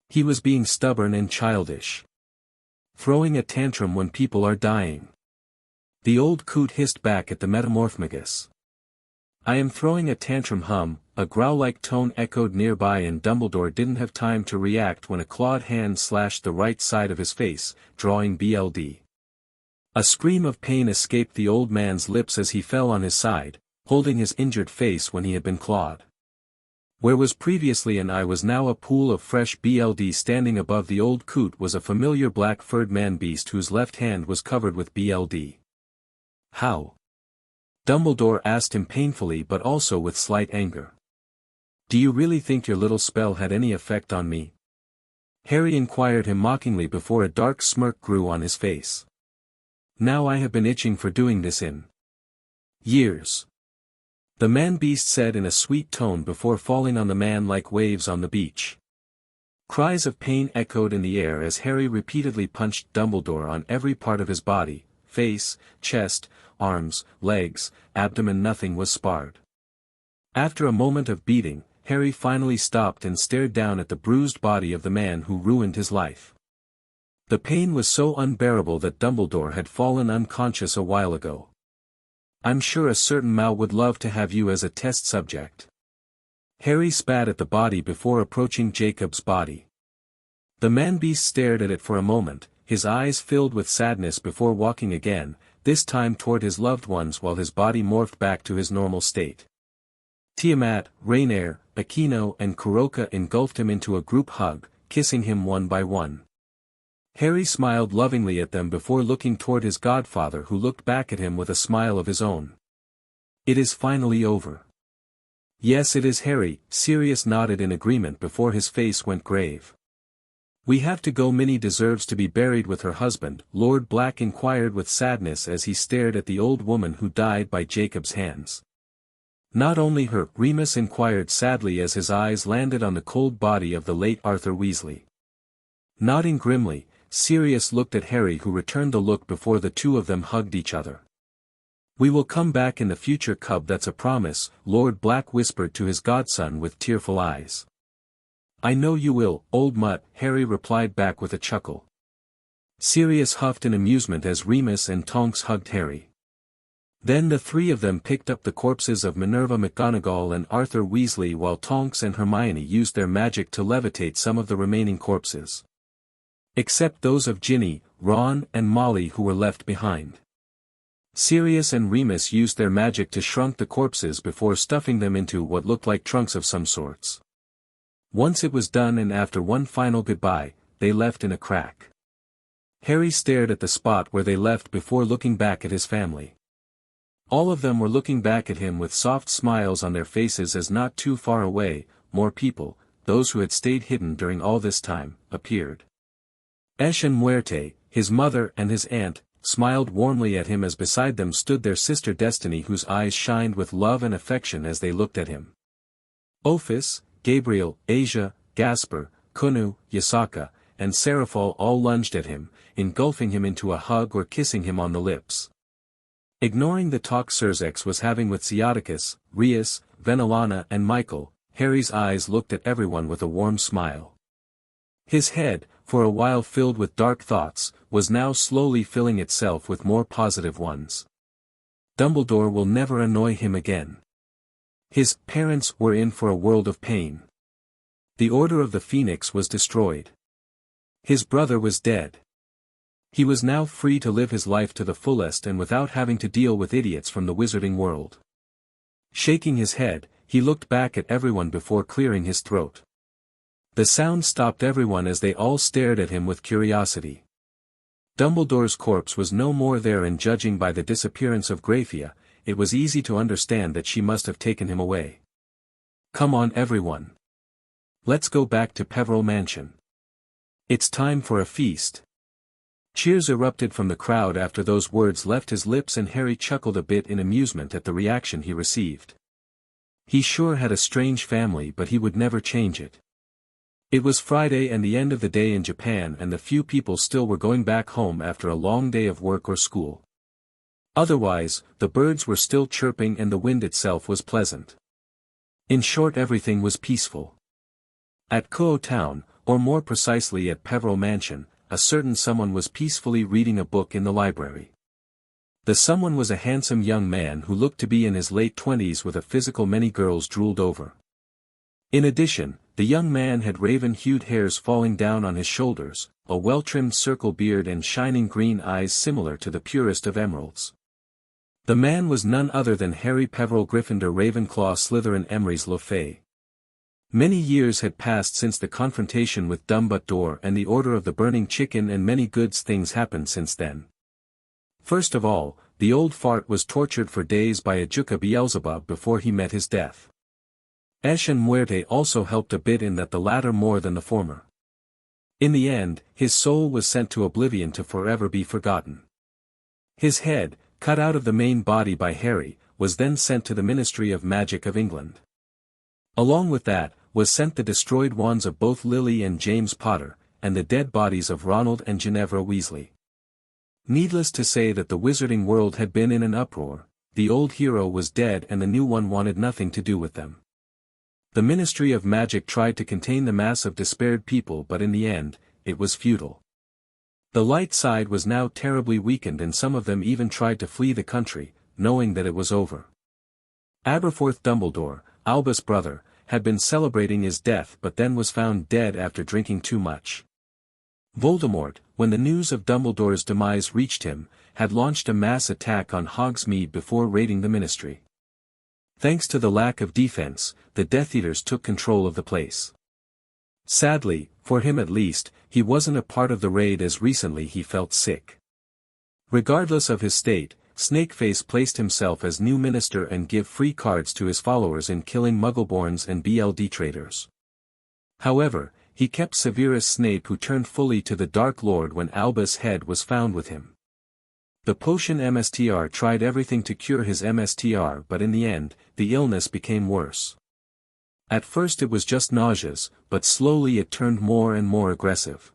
He was being stubborn and childish. Throwing a tantrum when people are dying. The old coot hissed back at the metamorphmagus. I am throwing a tantrum, a growl-like tone echoed nearby, and Dumbledore didn't have time to react when a clawed hand slashed the right side of his face, drawing blood. A scream of pain escaped the old man's lips as he fell on his side, holding his injured face when he had been clawed. Where was previously an eye was now a pool of fresh blood. Standing above the old coot was a familiar black-furred man-beast whose left hand was covered with blood. How? Dumbledore asked him painfully but also with slight anger. Do you really think your little spell had any effect on me? Harry inquired him mockingly before a dark smirk grew on his face. Now I have been itching for doing this in years. The man-beast said in a sweet tone before falling on the man like waves on the beach. Cries of pain echoed in the air as Harry repeatedly punched Dumbledore on every part of his body, face, chest, arms, legs, abdomen. Nothing was spared. After a moment of beating, Harry finally stopped and stared down at the bruised body of the man who ruined his life. The pain was so unbearable that Dumbledore had fallen unconscious a while ago. "I'm sure a certain Mal would love to have you as a test subject." Harry spat at the body before approaching Jacob's body. The man-beast stared at it for a moment, his eyes filled with sadness before walking again, this time toward his loved ones while his body morphed back to his normal state. Tiamat, Rainier, Akeno and Kuroka engulfed him into a group hug, kissing him one by one. Harry smiled lovingly at them before looking toward his godfather, who looked back at him with a smile of his own. "It is finally over." "Yes, it is, Harry," Sirius nodded in agreement before his face went grave. "We have to go. Minnie deserves to be buried with her husband," Lord Black inquired with sadness as he stared at the old woman who died by Jacob's hands. "Not only her," Remus inquired sadly as his eyes landed on the cold body of the late Arthur Weasley. Nodding grimly, Sirius looked at Harry, who returned the look before the two of them hugged each other. "We will come back in the future, cub, that's a promise," Lord Black whispered to his godson with tearful eyes. "I know you will, old mutt," Harry replied back with a chuckle. Sirius huffed in amusement as Remus and Tonks hugged Harry. Then the three of them picked up the corpses of Minerva McGonagall and Arthur Weasley while Tonks and Hermione used their magic to levitate some of the remaining corpses. Except those of Ginny, Ron and Molly, who were left behind. Sirius and Remus used their magic to shrunk the corpses before stuffing them into what looked like trunks of some sorts. Once it was done and after one final goodbye, they left in a crack. Harry stared at the spot where they left before looking back at his family. All of them were looking back at him with soft smiles on their faces as not too far away, more people, those who had stayed hidden during all this time, appeared. Esh and Muerte, his mother and his aunt, smiled warmly at him as beside them stood their sister Destiny, whose eyes shined with love and affection as they looked at him. Ophis, Gabriel, Asia, Gasper, Kunu, Yasaka, and Seraphol all lunged at him, engulfing him into a hug or kissing him on the lips. Ignoring the talk Cerzex was having with Theodicus, Rias, Venelana and Michael, Harry's eyes looked at everyone with a warm smile. His head, for a while filled with dark thoughts, was now slowly filling itself with more positive ones. Dumbledore will never annoy him again. His parents were in for a world of pain. The Order of the Phoenix was destroyed. His brother was dead. He was now free to live his life to the fullest and without having to deal with idiots from the wizarding world. Shaking his head, he looked back at everyone before clearing his throat. The sound stopped everyone as they all stared at him with curiosity. Dumbledore's corpse was no more there, and judging by the disappearance of Graphia, it was easy to understand that she must have taken him away. "Come on, everyone. Let's go back to Peveril Mansion. It's time for a feast." Cheers erupted from the crowd after those words left his lips, and Harry chuckled a bit in amusement at the reaction he received. He sure had a strange family, but he would never change it. It was Friday and the end of the day in Japan, and the few people still were going back home after a long day of work or school. Otherwise, the birds were still chirping and the wind itself was pleasant. In short, everything was peaceful. At Kuo Town, or more precisely at Peveril Mansion, a certain someone was peacefully reading a book in the library. The someone was a handsome young man who looked to be in his late 20s with a physical many girls drooled over. In addition, the young man had raven-hued hairs falling down on his shoulders, a well-trimmed circle beard and shining green eyes similar to the purest of emeralds. The man was none other than Harry Peveril, Gryffindor, Ravenclaw, Slytherin, Emery's Lefay. Many years had passed since the confrontation with Dumbledore and the Order of the Burning Chicken, and many good things happened since then. First of all, the old fart was tortured for days by Ajuka Beelzebub before he met his death. Esh and Muerte also helped a bit, in that the latter more than the former. In the end, his soul was sent to oblivion to forever be forgotten. His head, cut out of the main body by Harry, was then sent to the Ministry of Magic of England. Along with that, was sent the destroyed wands of both Lily and James Potter, and the dead bodies of Ronald and Ginevra Weasley. Needless to say that the wizarding world had been in an uproar. The old hero was dead and the new one wanted nothing to do with them. The Ministry of Magic tried to contain the mass of despaired people, but in the end, it was futile. The light side was now terribly weakened, and some of them even tried to flee the country, knowing that it was over. Aberforth Dumbledore, Albus' brother, had been celebrating his death but then was found dead after drinking too much. Voldemort, when the news of Dumbledore's demise reached him, had launched a mass attack on Hogsmeade before raiding the Ministry. Thanks to the lack of defense, the Death Eaters took control of the place. Sadly, for him at least, he wasn't a part of the raid as recently he felt sick. Regardless of his state, Snakeface placed himself as new minister and gave free cards to his followers in killing Muggleborns and BLD traitors. However, he kept Severus Snape, who turned fully to the Dark Lord when Albus' head was found with him. The potion MSTR tried everything to cure his MSTR, but in the end, the illness became worse. At first it was just nauseas, but slowly it turned more and more aggressive.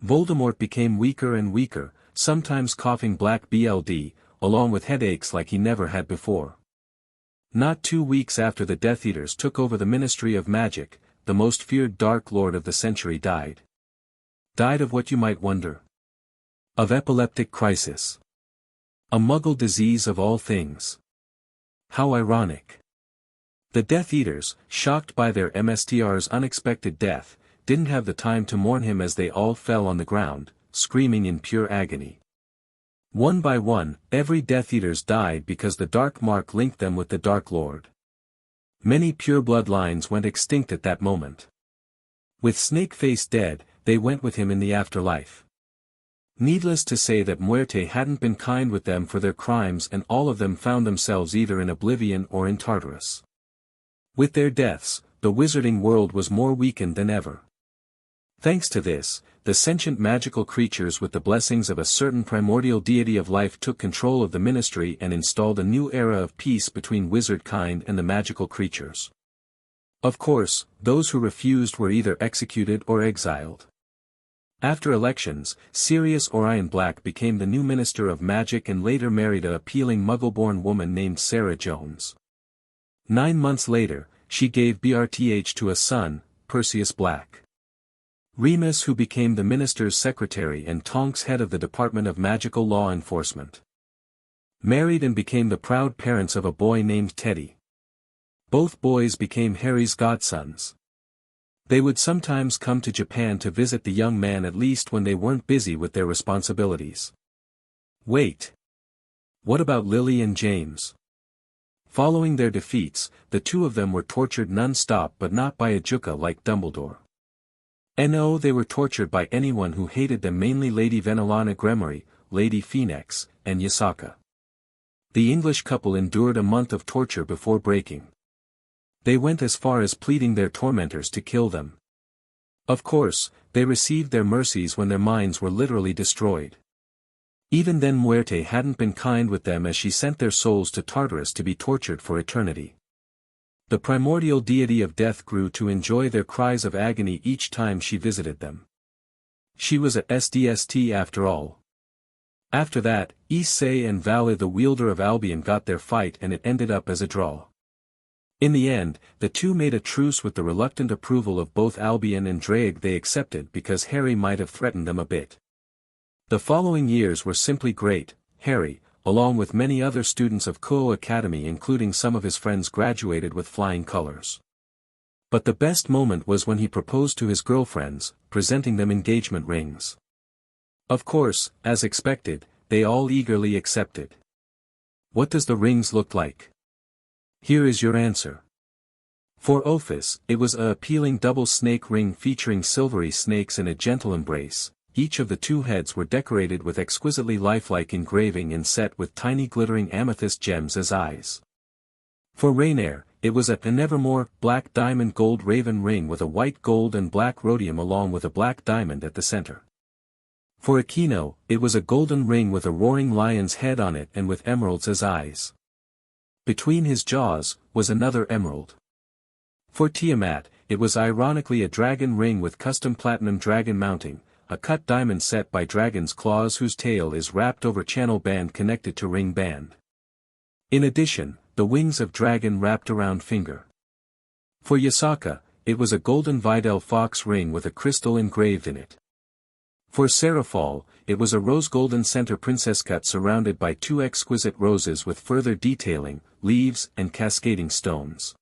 Voldemort became weaker and weaker, sometimes coughing black BLD, along with headaches like he never had before. Not 2 weeks after the Death Eaters took over the Ministry of Magic, the most feared Dark Lord of the century died. Died of what, you might wonder? Of epileptic crisis. A Muggle disease of all things. How ironic. The Death Eaters, shocked by their MSTR's unexpected death, didn't have the time to mourn him as they all fell on the ground, screaming in pure agony. One by one, every Death Eaters died because the Dark Mark linked them with the Dark Lord. Many pure bloodlines went extinct at that moment. With Snakeface dead, they went with him in the afterlife. Needless to say that Muerte hadn't been kind with them for their crimes, and all of them found themselves either in oblivion or in Tartarus. With their deaths, the wizarding world was more weakened than ever. Thanks to this, the sentient magical creatures with the blessings of a certain primordial deity of life took control of the ministry and installed a new era of peace between wizard kind and the magical creatures. Of course, those who refused were either executed or exiled. After elections, Sirius Orion Black became the new Minister of Magic and later married a appealing Muggle-born woman named Sarah Jones. 9 months later, she gave BRTH to a son, Perseus Black. Remus, who became the minister's secretary, and Tonks, head of the Department of Magical Law Enforcement. Married and became the proud parents of a boy named Teddy. Both boys became Harry's godsons. They would sometimes come to Japan to visit the young man, at least when they weren't busy with their responsibilities. Wait. What about Lily and James? Following their defeats, the two of them were tortured non-stop, but not by a Juka like Dumbledore. No, they were tortured by anyone who hated them, mainly Lady Venelana Gremory, Lady Phoenix, and Yasaka. The English couple endured a month of torture before breaking. They went as far as pleading their tormentors to kill them. Of course, they received their mercies when their minds were literally destroyed. Even then Muerte hadn't been kind with them, as she sent their souls to Tartarus to be tortured for eternity. The primordial deity of death grew to enjoy their cries of agony each time she visited them. She was a SDST after all. After that, Issei and Valle, the wielder of Albion, got their fight and it ended up as a draw. In the end, the two made a truce with the reluctant approval of both Albion and Draig. They accepted because Harry might have threatened them a bit. The following years were simply great. Harry, along with many other students of Kuo Academy, including some of his friends, graduated with flying colors. But the best moment was when he proposed to his girlfriends, presenting them engagement rings. Of course, as expected, they all eagerly accepted. What does the rings look like? Here is your answer. For Ophis, it was a appealing double snake ring featuring silvery snakes and a gentle embrace. Each of the two heads were decorated with exquisitely lifelike engraving and set with tiny glittering amethyst gems as eyes. For Rainier, it was a Nevermore black diamond gold raven ring with a white gold and black rhodium along with a black diamond at the center. For Akeno, it was a golden ring with a roaring lion's head on it and with emeralds as eyes. Between his jaws was another emerald. For Tiamat, it was ironically a dragon ring with custom platinum dragon mounting, a cut diamond set by dragon's claws whose tail is wrapped over channel band connected to ring band. In addition, the wings of dragon wrapped around finger. For Yasaka, it was a golden Videl fox ring with a crystal engraved in it. For Serafal, it was a rose-golden center princess cut surrounded by 2 exquisite roses with further detailing, leaves and cascading stones.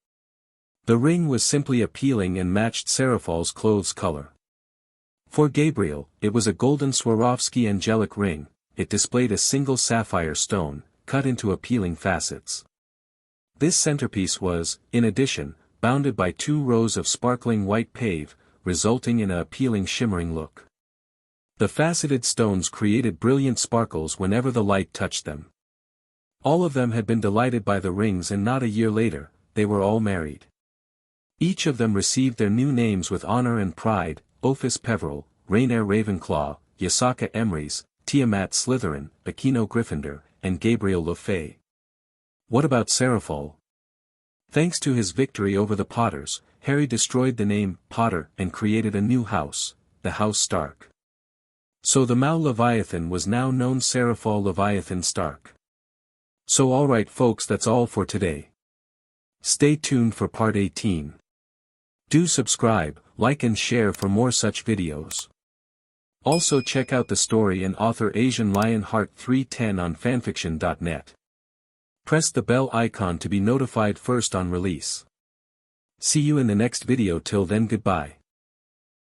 The ring was simply appealing and matched Serafal's clothes color. For Gabriel, it was a golden Swarovski angelic ring, it displayed a single sapphire stone, cut into appealing facets. This centerpiece was, in addition, bounded by 2 rows of sparkling white pave, resulting in an appealing shimmering look. The faceted stones created brilliant sparkles whenever the light touched them. All of them had been delighted by the rings, and not a year later, they were all married. Each of them received their new names with honor and pride: Ophis Peveril, Rainier Ravenclaw, Yasaka Emrys, Tiamat Slytherin, Akeno Gryffindor, and Gabriel Le Fay. What about Serafal? Thanks to his victory over the Potters, Harry destroyed the name Potter and created a new house, the House Stark. So the Mal Leviathan was now known Serafal Leviathan Stark. So alright folks, that's all for today. Stay tuned for part 18. Do subscribe, like and share for more such videos. Also check out the story and author Asian Lion Heart 310 on fanfiction.net. Press the bell icon to be notified first on release. See you in the next video. Till then, goodbye.